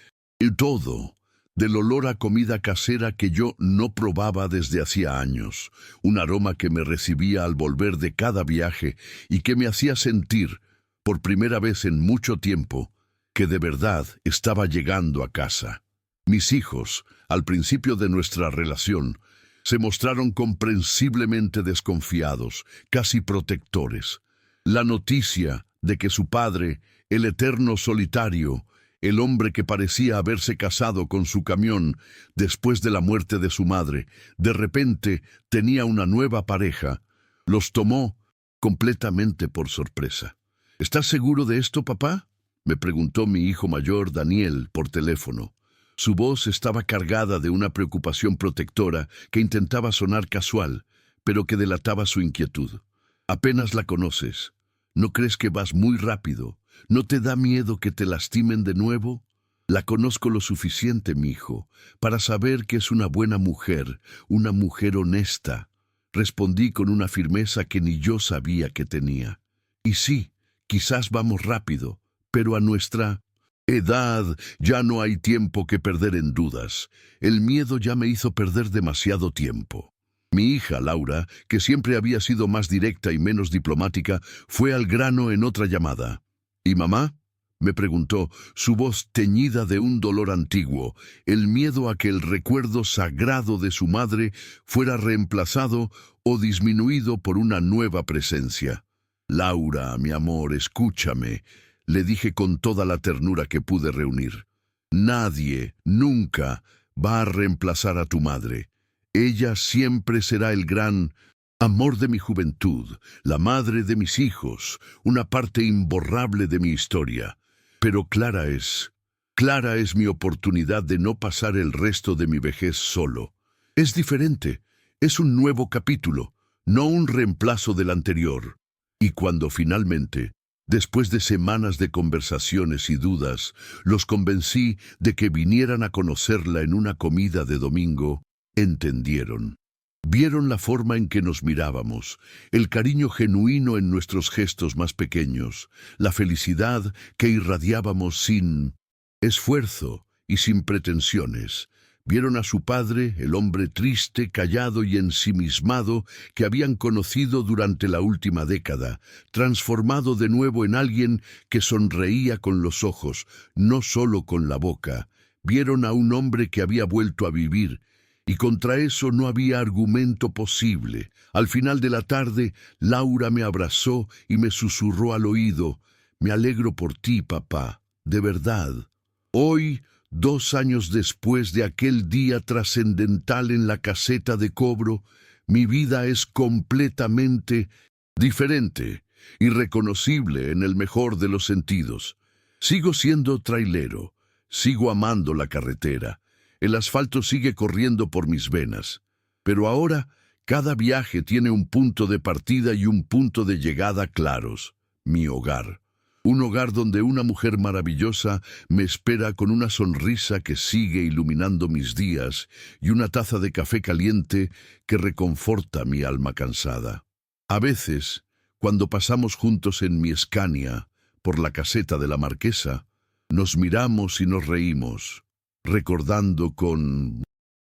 todo, del olor a comida casera que yo no probaba desde hacía años, un aroma que me recibía al volver de cada viaje y que me hacía sentir, por primera vez en mucho tiempo, que de verdad estaba llegando a casa. Mis hijos, al principio de nuestra relación, se mostraron comprensiblemente desconfiados, casi protectores. La noticia de que su padre, el eterno solitario, el hombre que parecía haberse casado con su camión después de la muerte de su madre, de repente tenía una nueva pareja, los tomó completamente por sorpresa. ¿Estás seguro de esto, papá?, me preguntó mi hijo mayor, Daniel, por teléfono. Su voz estaba cargada de una preocupación protectora que intentaba sonar casual, pero que delataba su inquietud. Apenas la conoces. ¿No crees que vas muy rápido? ¿No te da miedo que te lastimen de nuevo? La conozco lo suficiente, mi hijo, para saber que es una buena mujer, una mujer honesta. Respondí con una firmeza que ni yo sabía que tenía. Y sí, quizás vamos rápido, pero a nuestra edad ya no hay tiempo que perder en dudas. El miedo ya me hizo perder demasiado tiempo. Mi hija, Laura, que siempre había sido más directa y menos diplomática, fue al grano en otra llamada. ¿Y mamá?, me preguntó, su voz teñida de un dolor antiguo, el miedo a que el recuerdo sagrado de su madre fuera reemplazado o disminuido por una nueva presencia. Laura, mi amor, escúchame, le dije con toda la ternura que pude reunir. Nadie, nunca, va a reemplazar a tu madre. Ella siempre será el gran amor de mi juventud, la madre de mis hijos, una parte imborrable de mi historia. Pero Clara es mi oportunidad de no pasar el resto de mi vejez solo. Es diferente, es un nuevo capítulo, no un reemplazo del anterior. Y cuando finalmente, después de semanas de conversaciones y dudas, los convencí de que vinieran a conocerla en una comida de domingo, entendieron. Vieron la forma en que nos mirábamos, el cariño genuino en nuestros gestos más pequeños, la felicidad que irradiábamos sin esfuerzo y sin pretensiones. Vieron a su padre, el hombre triste, callado y ensimismado que habían conocido durante la última década, transformado de nuevo en alguien que sonreía con los ojos, no solo con la boca. Vieron a un hombre que había vuelto a vivir, y contra eso no había argumento posible. Al final de la tarde, Laura me abrazó y me susurró al oído: «Me alegro por ti, papá, de verdad. Hoy, 2 años después de aquel día trascendental en la caseta de cobro, mi vida es completamente diferente, irreconocible en el mejor de los sentidos. Sigo siendo trailero, sigo amando la carretera, el asfalto sigue corriendo por mis venas, pero ahora cada viaje tiene un punto de partida y un punto de llegada claros: mi hogar. Un hogar donde una mujer maravillosa me espera con una sonrisa que sigue iluminando mis días y una taza de café caliente que reconforta mi alma cansada. A veces, cuando pasamos juntos en mi Scania por la caseta de la marquesa, nos miramos y nos reímos, recordando con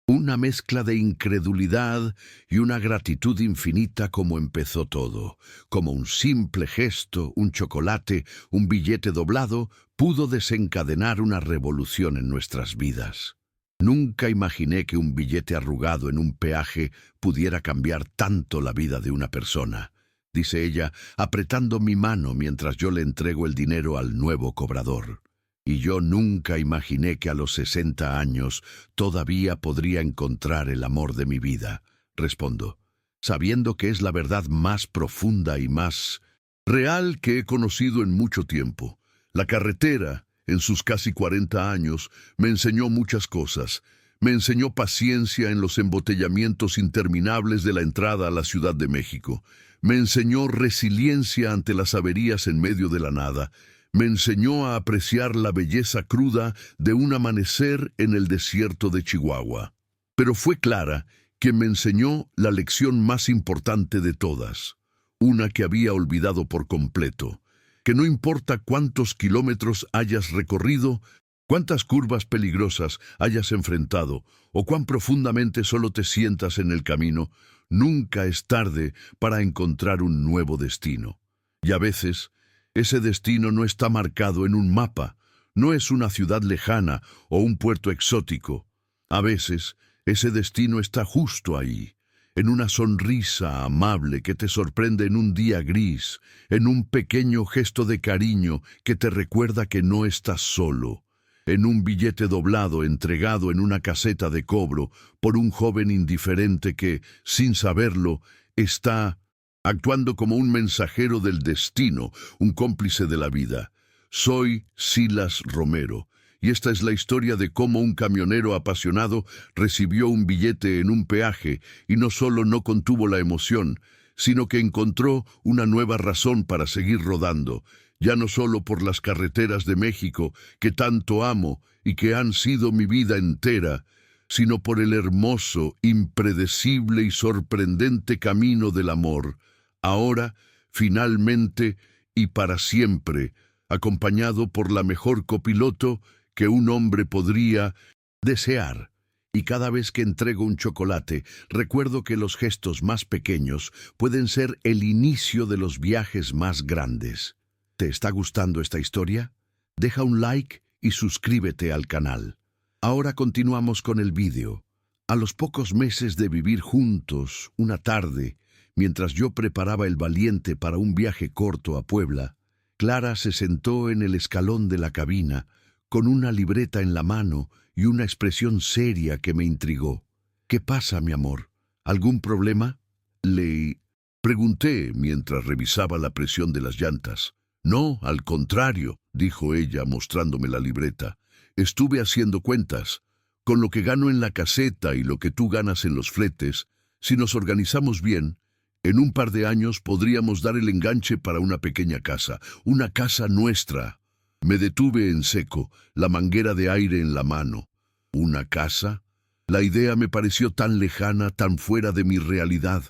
una mezcla de incredulidad y una gratitud infinita cómo empezó todo, como un simple gesto, un chocolate, un billete doblado, pudo desencadenar una revolución en nuestras vidas. Nunca imaginé que un billete arrugado en un peaje pudiera cambiar tanto la vida de una persona, dice ella, apretando mi mano mientras yo le entrego el dinero al nuevo cobrador. Y yo nunca imaginé que a los 60 años todavía podría encontrar el amor de mi vida, respondo, sabiendo que es la verdad más profunda y más real que he conocido en mucho tiempo. La carretera, en sus casi 40 años, me enseñó muchas cosas. Me enseñó paciencia en los embotellamientos interminables de la entrada a la Ciudad de México. Me enseñó resiliencia ante las averías en medio de la nada. Me enseñó a apreciar la belleza cruda de un amanecer en el desierto de Chihuahua. Pero fue Clara quien me enseñó la lección más importante de todas, una que había olvidado por completo, que no importa cuántos kilómetros hayas recorrido, cuántas curvas peligrosas hayas enfrentado o cuán profundamente solo te sientas en el camino, nunca es tarde para encontrar un nuevo destino. Y a veces, ese destino no está marcado en un mapa, no es una ciudad lejana o un puerto exótico. A veces, ese destino está justo ahí, en una sonrisa amable que te sorprende en un día gris, en un pequeño gesto de cariño que te recuerda que no estás solo, en un billete doblado entregado en una caseta de cobro por un joven indiferente que, sin saberlo, está actuando como un mensajero del destino, un cómplice de la vida. Soy Silas Romero, y esta es la historia de cómo un camionero apasionado recibió un billete en un peaje y no solo no contuvo la emoción, sino que encontró una nueva razón para seguir rodando, ya no solo por las carreteras de México, que tanto amo y que han sido mi vida entera, sino por el hermoso, impredecible y sorprendente camino del amor, ahora, finalmente y para siempre, acompañado por la mejor copiloto que un hombre podría desear. Y cada vez que entrego un chocolate, recuerdo que los gestos más pequeños pueden ser el inicio de los viajes más grandes. ¿Te está gustando esta historia? Deja un like y suscríbete al canal. Ahora continuamos con el vídeo. A los pocos meses de vivir juntos, una tarde, mientras yo preparaba el Valiente para un viaje corto a Puebla, Clara se sentó en el escalón de la cabina, con una libreta en la mano y una expresión seria que me intrigó. ¿Qué pasa, mi amor? ¿Algún problema? Le pregunté mientras revisaba la presión de las llantas. No, al contrario, dijo ella mostrándome la libreta. Estuve haciendo cuentas. Con lo que gano en la caseta y lo que tú ganas en los fletes, si nos organizamos bien, en un par de años podríamos dar el enganche para una pequeña casa, una casa nuestra. Me detuve en seco, la manguera de aire en la mano. ¿Una casa? La idea me pareció tan lejana, tan fuera de mi realidad.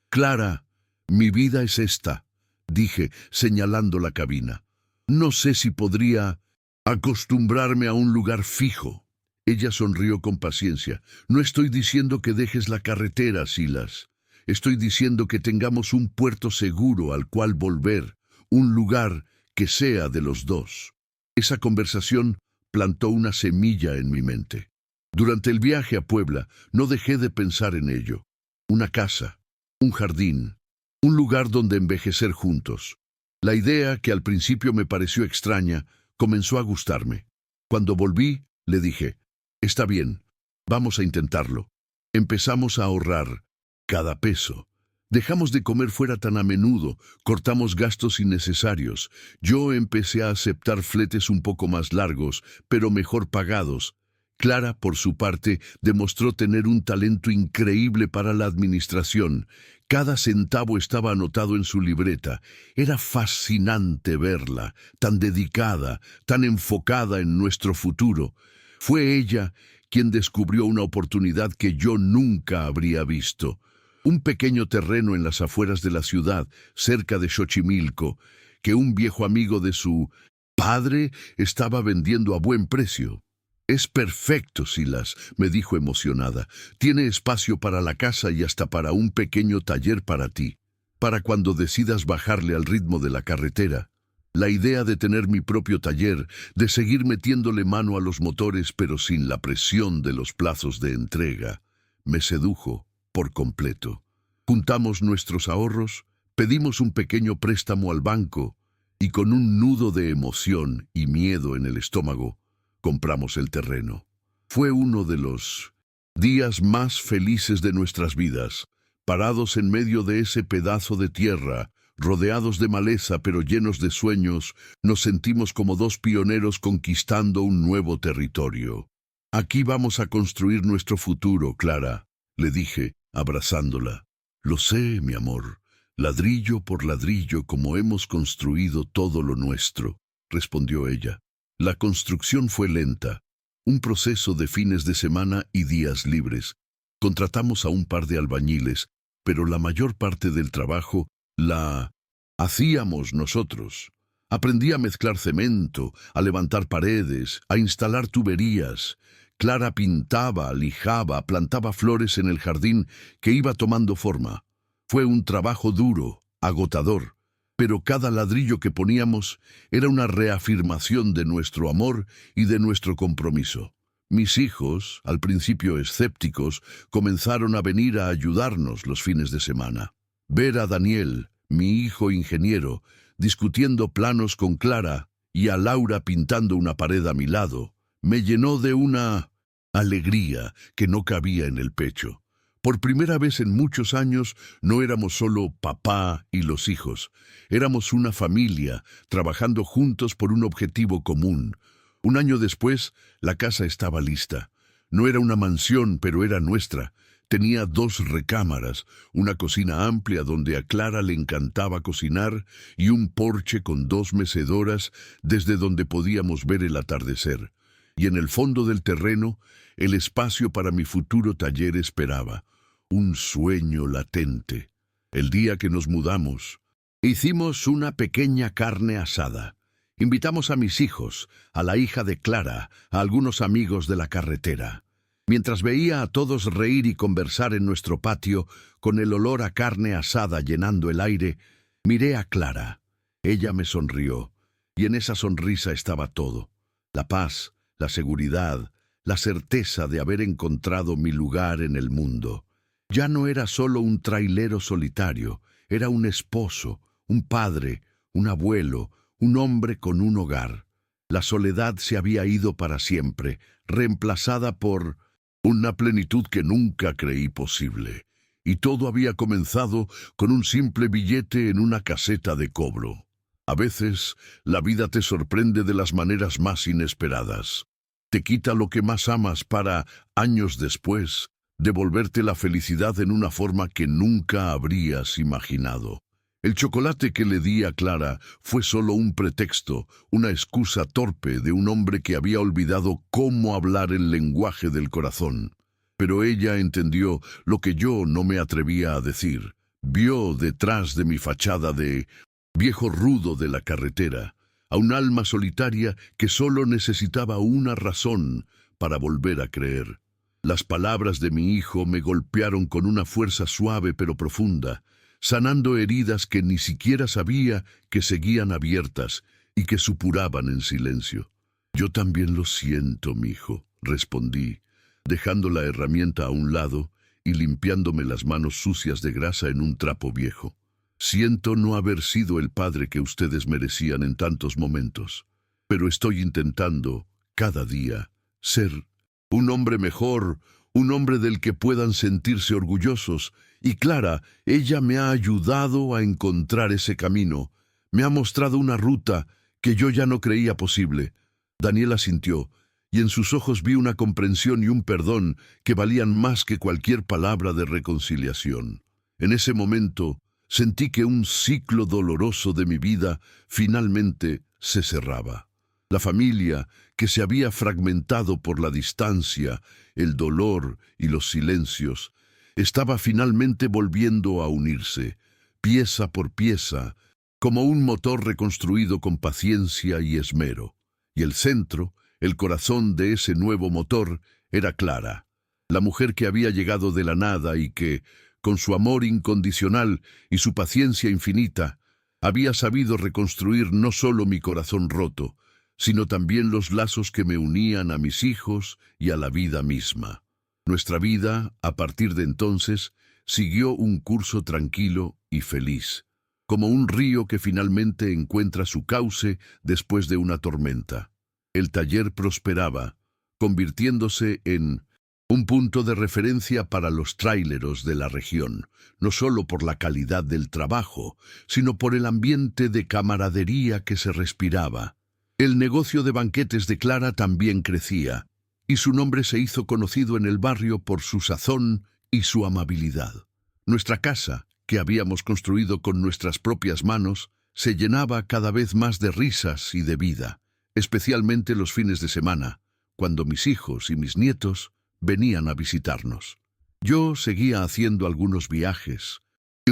Clara, mi vida es esta, dije, señalando la cabina. No sé si podría acostumbrarme a un lugar fijo. Ella sonrió con paciencia. No estoy diciendo que dejes la carretera, Silas. Estoy diciendo que tengamos un puerto seguro al cual volver, un lugar que sea de los dos. Esa conversación plantó una semilla en mi mente. Durante el viaje a Puebla no dejé de pensar en ello. Una casa, un jardín, un lugar donde envejecer juntos. La idea, que al principio me pareció extraña, comenzó a gustarme. Cuando volví, Le dije. Está bien, vamos a intentarlo. Empezamos a ahorrar cada peso. Dejamos de comer fuera tan a menudo, cortamos gastos innecesarios. Yo empecé a aceptar fletes un poco más largos, pero mejor pagados. Clara, por su parte, demostró tener un talento increíble para la administración. Cada centavo estaba anotado en su libreta. Era fascinante verla, tan dedicada, tan enfocada en nuestro futuro. Fue ella quien descubrió una oportunidad que yo nunca habría visto. Un pequeño terreno en las afueras de la ciudad, cerca de Xochimilco, que un viejo amigo de su padre estaba vendiendo a buen precio. «Es perfecto, Silas», me dijo emocionada. «Tiene espacio para la casa y hasta para un pequeño taller para ti, para cuando decidas bajarle al ritmo de la carretera». La idea de tener mi propio taller, de seguir metiéndole mano a los motores pero sin la presión de los plazos de entrega, me sedujo por completo. Juntamos nuestros ahorros, pedimos un pequeño préstamo al banco y con un nudo de emoción y miedo en el estómago, compramos el terreno. Fue uno de los días más felices de nuestras vidas, parados en medio de ese pedazo de tierra, rodeados de maleza pero llenos de sueños, nos sentimos como dos pioneros conquistando un nuevo territorio. «Aquí vamos a construir nuestro futuro, Clara», le dije, abrazándola. «Lo sé, mi amor, ladrillo por ladrillo como hemos construido todo lo nuestro», respondió ella. La construcción fue lenta, un proceso de fines de semana y días libres. Contratamos a un par de albañiles, pero la mayor parte del trabajo la hacíamos nosotros. Aprendí a mezclar cemento, a levantar paredes, a instalar tuberías. Clara pintaba, lijaba, plantaba flores en el jardín que iba tomando forma. Fue un trabajo duro, agotador, pero cada ladrillo que poníamos era una reafirmación de nuestro amor y de nuestro compromiso. Mis hijos, al principio escépticos, comenzaron a venir a ayudarnos los fines de semana. Ver a Daniel, mi hijo ingeniero, discutiendo planos con Clara y a Laura pintando una pared a mi lado, me llenó de una alegría que no cabía en el pecho. Por primera vez en muchos años no éramos solo papá y los hijos, éramos una familia trabajando juntos por un objetivo común. Un año después, la casa estaba lista. No era una mansión, pero era nuestra. Tenía 2 recámaras, una cocina amplia donde a Clara le encantaba cocinar y un porche con 2 mecedoras desde donde podíamos ver el atardecer. Y en el fondo del terreno, el espacio para mi futuro taller esperaba. Un sueño latente. El día que nos mudamos, hicimos una pequeña carne asada. Invitamos a mis hijos, a la hija de Clara, a algunos amigos de la carretera. Mientras veía a todos reír y conversar en nuestro patio, con el olor a carne asada llenando el aire, miré a Clara. Ella me sonrió, y en esa sonrisa estaba todo. La paz, la seguridad, la certeza de haber encontrado mi lugar en el mundo. Ya no era solo un trailero solitario, era un esposo, un padre, un abuelo, un hombre con un hogar. La soledad se había ido para siempre, reemplazada por una plenitud que nunca creí posible. Y todo había comenzado con un simple billete en una caseta de cobro. A veces, la vida te sorprende de las maneras más inesperadas. Te quita lo que más amas para, años después, devolverte la felicidad en una forma que nunca habrías imaginado. El chocolate que le di a Clara fue solo un pretexto, una excusa torpe de un hombre que había olvidado cómo hablar el lenguaje del corazón. Pero ella entendió lo que yo no me atrevía a decir. Vio detrás de mi fachada de viejo rudo de la carretera a un alma solitaria que solo necesitaba una razón para volver a creer. Las palabras de mi hijo me golpearon con una fuerza suave pero profunda, sanando heridas que ni siquiera sabía que seguían abiertas y que supuraban en silencio. «Yo también lo siento, mijo», respondí, dejando la herramienta a un lado y limpiándome las manos sucias de grasa en un trapo viejo. «Siento no haber sido el padre que ustedes merecían en tantos momentos, pero estoy intentando, cada día, ser un hombre mejor, un hombre del que puedan sentirse orgullosos. Y Clara, ella me ha ayudado a encontrar ese camino. Me ha mostrado una ruta que yo ya no creía posible. Daniel asintió, y en sus ojos vi una comprensión y un perdón que valían más que cualquier palabra de reconciliación. En ese momento sentí que un ciclo doloroso de mi vida finalmente se cerraba. La familia, que se había fragmentado por la distancia, el dolor y los silencios, estaba finalmente volviendo a unirse, pieza por pieza, como un motor reconstruido con paciencia y esmero. Y el centro, el corazón de ese nuevo motor, era Clara, la mujer que había llegado de la nada y que, con su amor incondicional y su paciencia infinita, había sabido reconstruir no solo mi corazón roto, sino también los lazos que me unían a mis hijos y a la vida misma. Nuestra vida, a partir de entonces, siguió un curso tranquilo y feliz, como un río que finalmente encuentra su cauce después de una tormenta. El taller prosperaba, convirtiéndose en un punto de referencia para los tráileros de la región, no solo por la calidad del trabajo, sino por el ambiente de camaradería que se respiraba. El negocio de banquetes de Clara también crecía, y su nombre se hizo conocido en el barrio por su sazón y su amabilidad. Nuestra casa, que habíamos construido con nuestras propias manos, se llenaba cada vez más de risas y de vida, especialmente los fines de semana, cuando mis hijos y mis nietos venían a visitarnos. Yo seguía haciendo algunos viajes,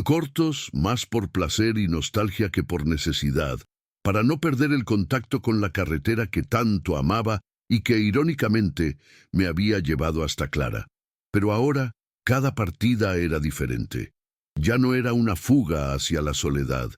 cortos más por placer y nostalgia que por necesidad, para no perder el contacto con la carretera que tanto amaba y que irónicamente me había llevado hasta Clara. Pero ahora cada partida era diferente. Ya no era una fuga hacia la soledad,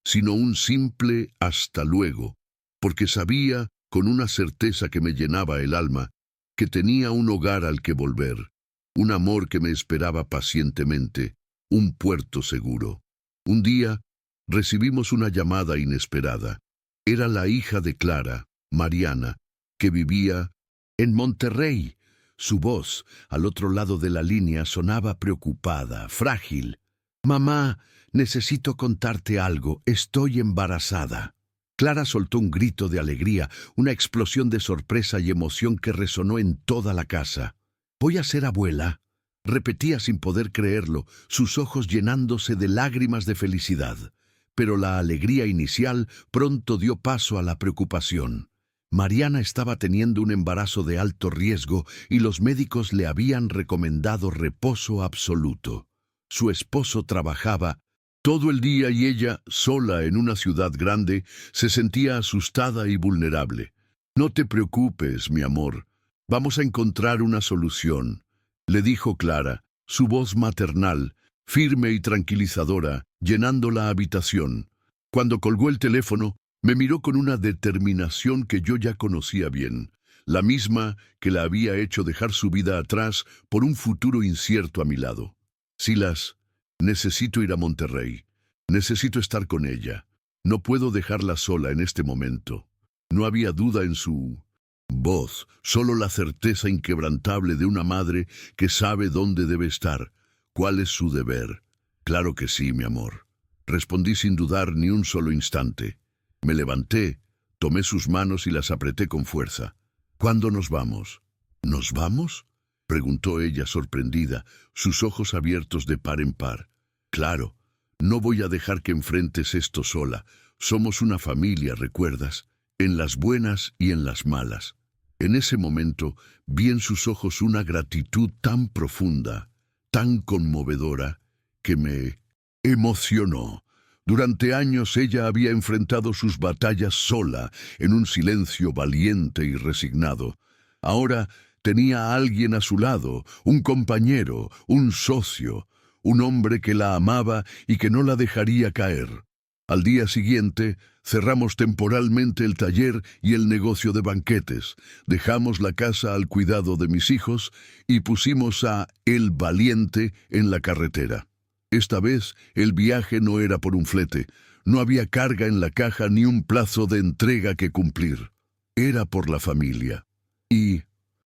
sino un simple hasta luego, porque sabía, con una certeza que me llenaba el alma, que tenía un hogar al que volver, un amor que me esperaba pacientemente, un puerto seguro. Un día recibimos una llamada inesperada. Era la hija de Clara, Mariana, que vivía en Monterrey. Su voz, al otro lado de la línea, sonaba preocupada, frágil. «Mamá, necesito contarte algo. Estoy embarazada». Clara soltó un grito de alegría, una explosión de sorpresa y emoción que resonó en toda la casa. «¿Voy a ser abuela?», repetía sin poder creerlo, sus ojos llenándose de lágrimas de felicidad. Pero la alegría inicial pronto dio paso a la preocupación. Mariana estaba teniendo un embarazo de alto riesgo y los médicos le habían recomendado reposo absoluto. Su esposo trabajaba todo el día y ella, sola en una ciudad grande, se sentía asustada y vulnerable. «No te preocupes, mi amor. Vamos a encontrar una solución», le dijo Clara, su voz maternal, firme y tranquilizadora, llenando la habitación. Cuando colgó el teléfono, me miró con una determinación que yo ya conocía bien, la misma que la había hecho dejar su vida atrás por un futuro incierto a mi lado. «Silas, necesito ir a Monterrey. Necesito estar con ella. No puedo dejarla sola en este momento». No había duda en su voz, solo la certeza inquebrantable de una madre que sabe dónde debe estar, cuál es su deber. «Claro que sí, mi amor», respondí sin dudar ni un solo instante. Me levanté, tomé sus manos y las apreté con fuerza. «¿Cuándo nos vamos?» «¿Nos vamos?», preguntó ella sorprendida, sus ojos abiertos de par en par. «Claro, no voy a dejar que enfrentes esto sola. Somos una familia, ¿recuerdas? En las buenas y en las malas». En ese momento vi en sus ojos una gratitud tan profunda, tan conmovedora, que me emocionó. Durante años ella había enfrentado sus batallas sola, en un silencio valiente y resignado. Ahora tenía a alguien a su lado, un compañero, un socio, un hombre que la amaba y que no la dejaría caer. Al día siguiente, cerramos temporalmente el taller y el negocio de banquetes, dejamos la casa al cuidado de mis hijos y pusimos a El Valiente en la carretera. Esta vez el viaje no era por un flete, no había carga en la caja ni un plazo de entrega que cumplir. Era por la familia. Y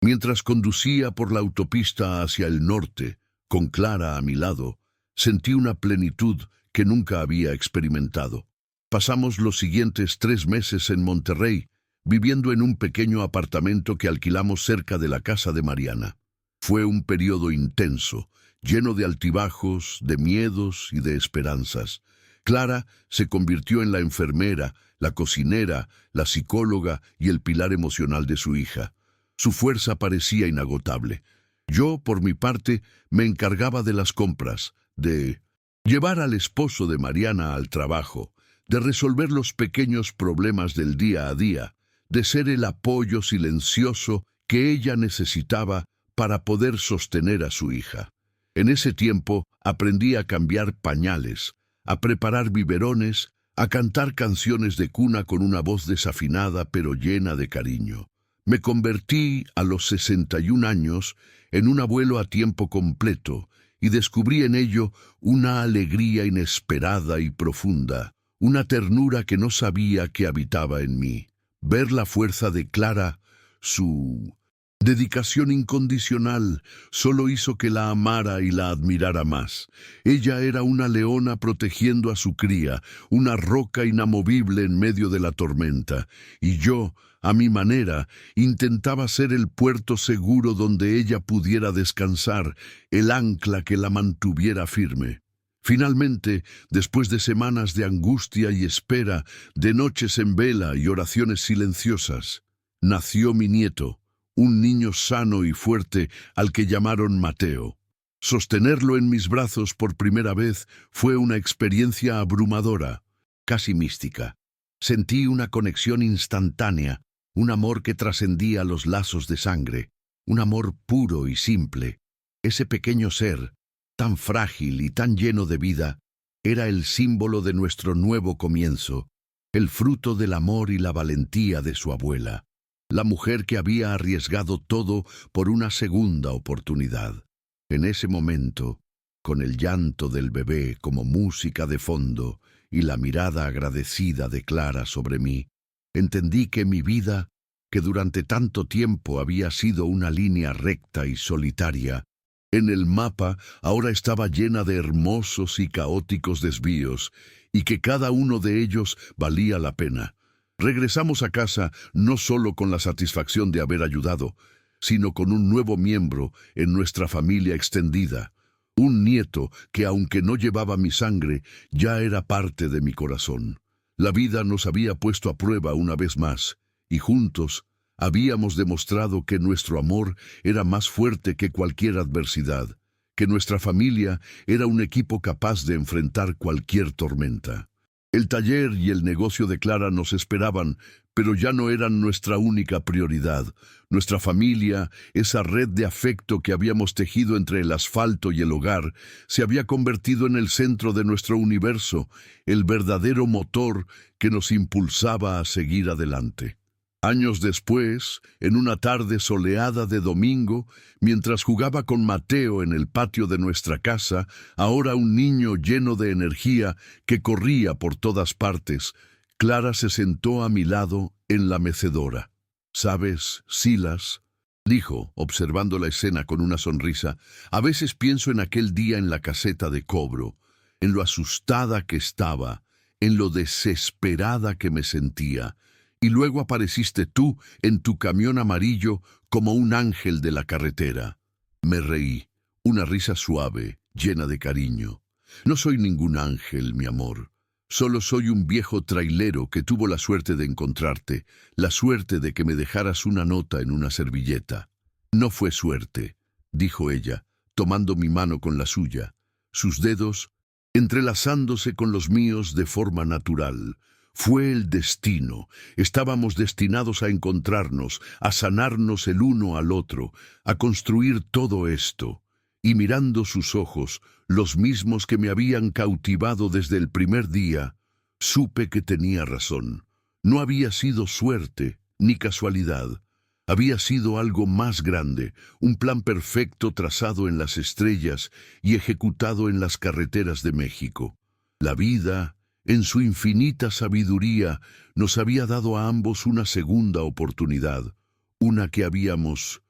Mientras conducía por la autopista hacia el norte, con Clara a mi lado, sentí una plenitud que nunca había experimentado. Pasamos los siguientes 3 meses en Monterrey, viviendo en un pequeño apartamento que alquilamos cerca de la casa de Mariana. Fue un periodo intenso, lleno de altibajos, de miedos y de esperanzas. Clara se convirtió en la enfermera, la cocinera, la psicóloga y el pilar emocional de su hija. Su fuerza parecía inagotable. Yo, por mi parte, me encargaba de las compras, de llevar al esposo de Mariana al trabajo, de resolver los pequeños problemas del día a día, de ser el apoyo silencioso que ella necesitaba para poder sostener a su hija. En ese tiempo aprendí a cambiar pañales, a preparar biberones, a cantar canciones de cuna con una voz desafinada pero llena de cariño. Me convertí a los 61 años en un abuelo a tiempo completo y descubrí en ello una alegría inesperada y profunda, una ternura que no sabía que habitaba en mí. Ver la fuerza de Clara, su dedicación incondicional, solo hizo que la amara y la admirara más. Ella era una leona protegiendo a su cría, una roca inamovible en medio de la tormenta, y yo, a mi manera, intentaba ser el puerto seguro donde ella pudiera descansar, el ancla que la mantuviera firme. Finalmente, después de semanas de angustia y espera, de noches en vela y oraciones silenciosas, nació mi nieto, un niño sano y fuerte al que llamaron Mateo. Sostenerlo en mis brazos por primera vez fue una experiencia abrumadora, casi mística. Sentí una conexión instantánea, un amor que trascendía los lazos de sangre, un amor puro y simple. Ese pequeño ser, tan frágil y tan lleno de vida, era el símbolo de nuestro nuevo comienzo, el fruto del amor y la valentía de su abuela, la mujer que había arriesgado todo por una segunda oportunidad. En ese momento, con el llanto del bebé como música de fondo y la mirada agradecida de Clara sobre mí, entendí que mi vida, que durante tanto tiempo había sido una línea recta y solitaria, en el mapa ahora estaba llena de hermosos y caóticos desvíos, y que cada uno de ellos valía la pena. Regresamos a casa no solo con la satisfacción de haber ayudado, sino con un nuevo miembro en nuestra familia extendida, un nieto que, aunque no llevaba mi sangre, ya era parte de mi corazón. La vida nos había puesto a prueba una vez más, y juntos habíamos demostrado que nuestro amor era más fuerte que cualquier adversidad, que nuestra familia era un equipo capaz de enfrentar cualquier tormenta. El taller y el negocio de Clara nos esperaban, pero ya no eran nuestra única prioridad. Nuestra familia, esa red de afecto que habíamos tejido entre el asfalto y el hogar, se había convertido en el centro de nuestro universo, el verdadero motor que nos impulsaba a seguir adelante. Años después, en una tarde soleada de domingo, mientras jugaba con Mateo en el patio de nuestra casa, ahora un niño lleno de energía que corría por todas partes, Clara se sentó a mi lado en la mecedora. «¿Sabes, Silas?», dijo, observando la escena con una sonrisa, «a veces pienso en aquel día en la caseta de cobro, en lo asustada que estaba, en lo desesperada que me sentía. Y luego apareciste tú en tu camión amarillo como un ángel de la carretera». Me reí, una risa suave, llena de cariño. «No soy ningún ángel, mi amor. Solo soy un viejo trailero que tuvo la suerte de encontrarte, la suerte de que me dejaras una nota en una servilleta». «No fue suerte», dijo ella, tomando mi mano con la suya, sus dedos entrelazándose con los míos de forma natural. «Fue el destino. Estábamos destinados a encontrarnos, a sanarnos el uno al otro, a construir todo esto». Y mirando sus ojos, los mismos que me habían cautivado desde el primer día, supe que tenía razón. No había sido suerte ni casualidad. Había sido algo más grande, un plan perfecto trazado en las estrellas y ejecutado en las carreteras de México. La vida, en su infinita sabiduría, nos había dado a ambos una segunda oportunidad, una que habíamos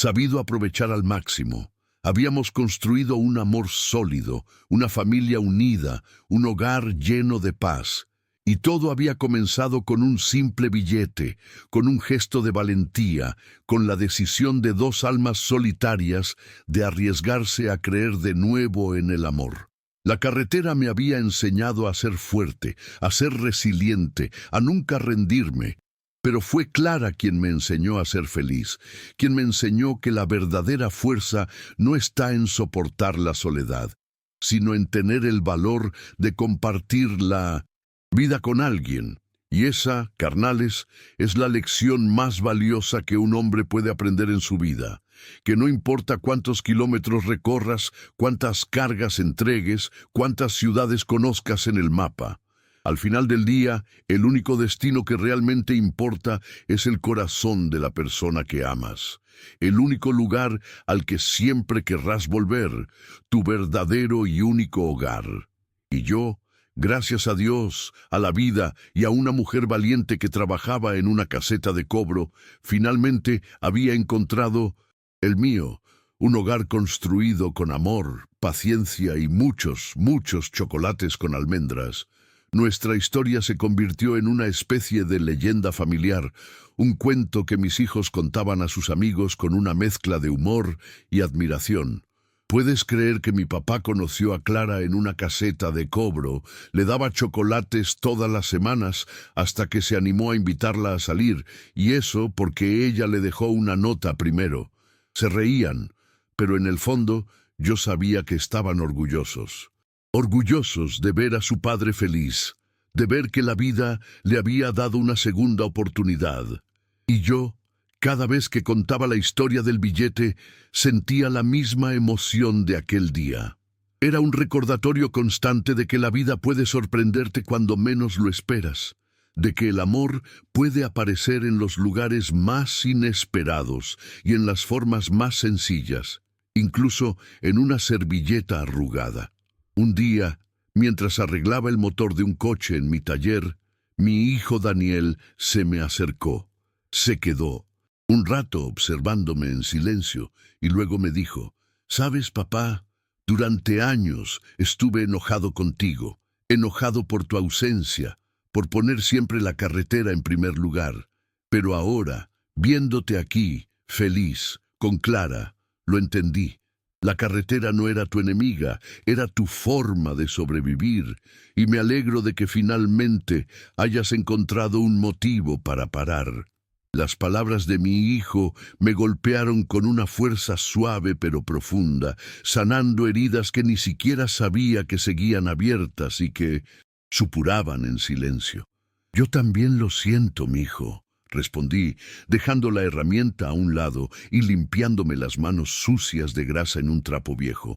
sabido aprovechar al máximo. Habíamos construido un amor sólido, una familia unida, un hogar lleno de paz. Y todo había comenzado con un simple billete, con un gesto de valentía, con la decisión de dos almas solitarias de arriesgarse a creer de nuevo en el amor. La carretera me había enseñado a ser fuerte, a ser resiliente, a nunca rendirme. Pero fue Clara quien me enseñó a ser feliz, quien me enseñó que la verdadera fuerza no está en soportar la soledad, sino en tener el valor de compartir la vida con alguien. Y esa, carnales, es la lección más valiosa que un hombre puede aprender en su vida. Que no importa cuántos kilómetros recorras, cuántas cargas entregues, cuántas ciudades conozcas en el mapa. Al final del día, el único destino que realmente importa es el corazón de la persona que amas. El único lugar al que siempre querrás volver, tu verdadero y único hogar. Y yo, gracias a Dios, a la vida y a una mujer valiente que trabajaba en una caseta de cobro, finalmente había encontrado el mío, un hogar construido con amor, paciencia y muchos chocolates con almendras. Nuestra historia se convirtió en una especie de leyenda familiar, un cuento que mis hijos contaban a sus amigos con una mezcla de humor y admiración. ¿Puedes creer que mi papá conoció a Clara en una caseta de cobro, le daba chocolates todas las semanas hasta que se animó a invitarla a salir, y eso porque ella le dejó una nota primero? Se reían, pero en el fondo yo sabía que estaban orgullosos. Orgullosos de ver a su padre feliz, de ver que la vida le había dado una segunda oportunidad. Y yo, cada vez que contaba la historia del billete, sentía la misma emoción de aquel día. Era un recordatorio constante de que la vida puede sorprenderte cuando menos lo esperas, de que el amor puede aparecer en los lugares más inesperados y en las formas más sencillas, incluso en una servilleta arrugada. Un día, mientras arreglaba el motor de un coche en mi taller, mi hijo Daniel se me acercó. Se quedó un rato observándome en silencio y luego me dijo: «¿Sabes, papá? Durante años estuve enojado contigo, enojado por tu ausencia, por poner siempre la carretera en primer lugar. Pero ahora, viéndote aquí, feliz, con Clara, lo entendí. La carretera no era tu enemiga, era tu forma de sobrevivir, y me alegro de que finalmente hayas encontrado un motivo para parar». Las palabras de mi hijo me golpearon con una fuerza suave pero profunda, sanando heridas que ni siquiera sabía que seguían abiertas y que supuraban en silencio. «Yo también lo siento, mijo», respondí, dejando la herramienta a un lado y limpiándome las manos sucias de grasa en un trapo viejo.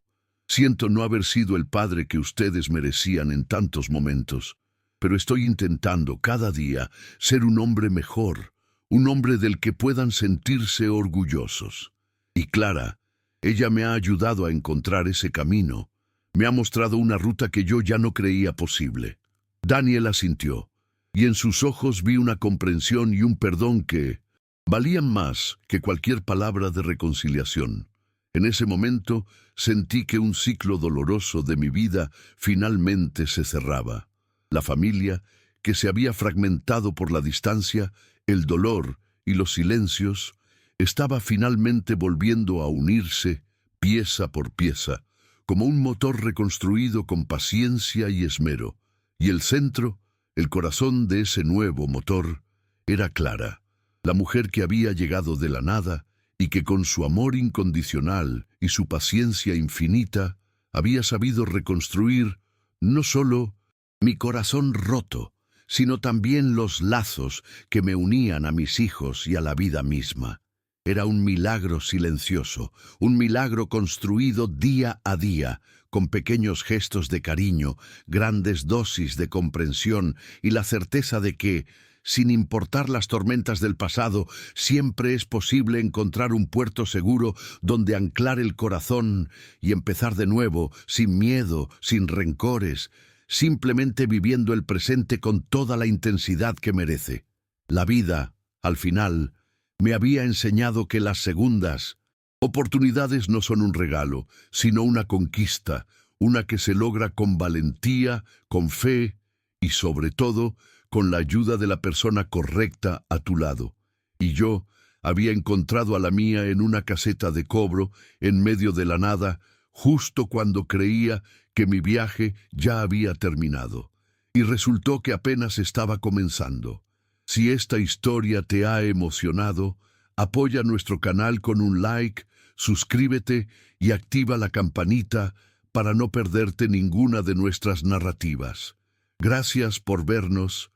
«Siento no haber sido el padre que ustedes merecían en tantos momentos, pero estoy intentando cada día ser un hombre mejor, un hombre del que puedan sentirse orgullosos. Y Clara, ella me ha ayudado a encontrar ese camino, me ha mostrado una ruta que yo ya no creía posible». Daniel asintió, y en sus ojos vi una comprensión y un perdón que valían más que cualquier palabra de reconciliación. En ese momento sentí que un ciclo doloroso de mi vida finalmente se cerraba. La familia, que se había fragmentado por la distancia, el dolor y los silencios, estaba finalmente volviendo a unirse pieza por pieza, como un motor reconstruido con paciencia y esmero. Y el centro, el corazón de ese nuevo motor, era Clara, la mujer que había llegado de la nada y que con su amor incondicional y su paciencia infinita había sabido reconstruir no solo mi corazón roto, sino también los lazos que me unían a mis hijos y a la vida misma. Era un milagro silencioso, un milagro construido día a día, con pequeños gestos de cariño, grandes dosis de comprensión y la certeza de que, sin importar las tormentas del pasado, siempre es posible encontrar un puerto seguro donde anclar el corazón y empezar de nuevo, sin miedo, sin rencores, simplemente viviendo el presente con toda la intensidad que merece. La vida, al final, me había enseñado que las segundas Oportunidades no son un regalo, sino una conquista, una que se logra con valentía, con fe y, sobre todo, con la ayuda de la persona correcta a tu lado. Y yo había encontrado a la mía en una caseta de cobro, en medio de la nada, justo cuando creía que mi viaje ya había terminado. Y resultó que apenas estaba comenzando. Si esta historia te ha emocionado, apoya nuestro canal con un like, suscríbete y activa la campanita para no perderte ninguna de nuestras narrativas. Gracias por vernos.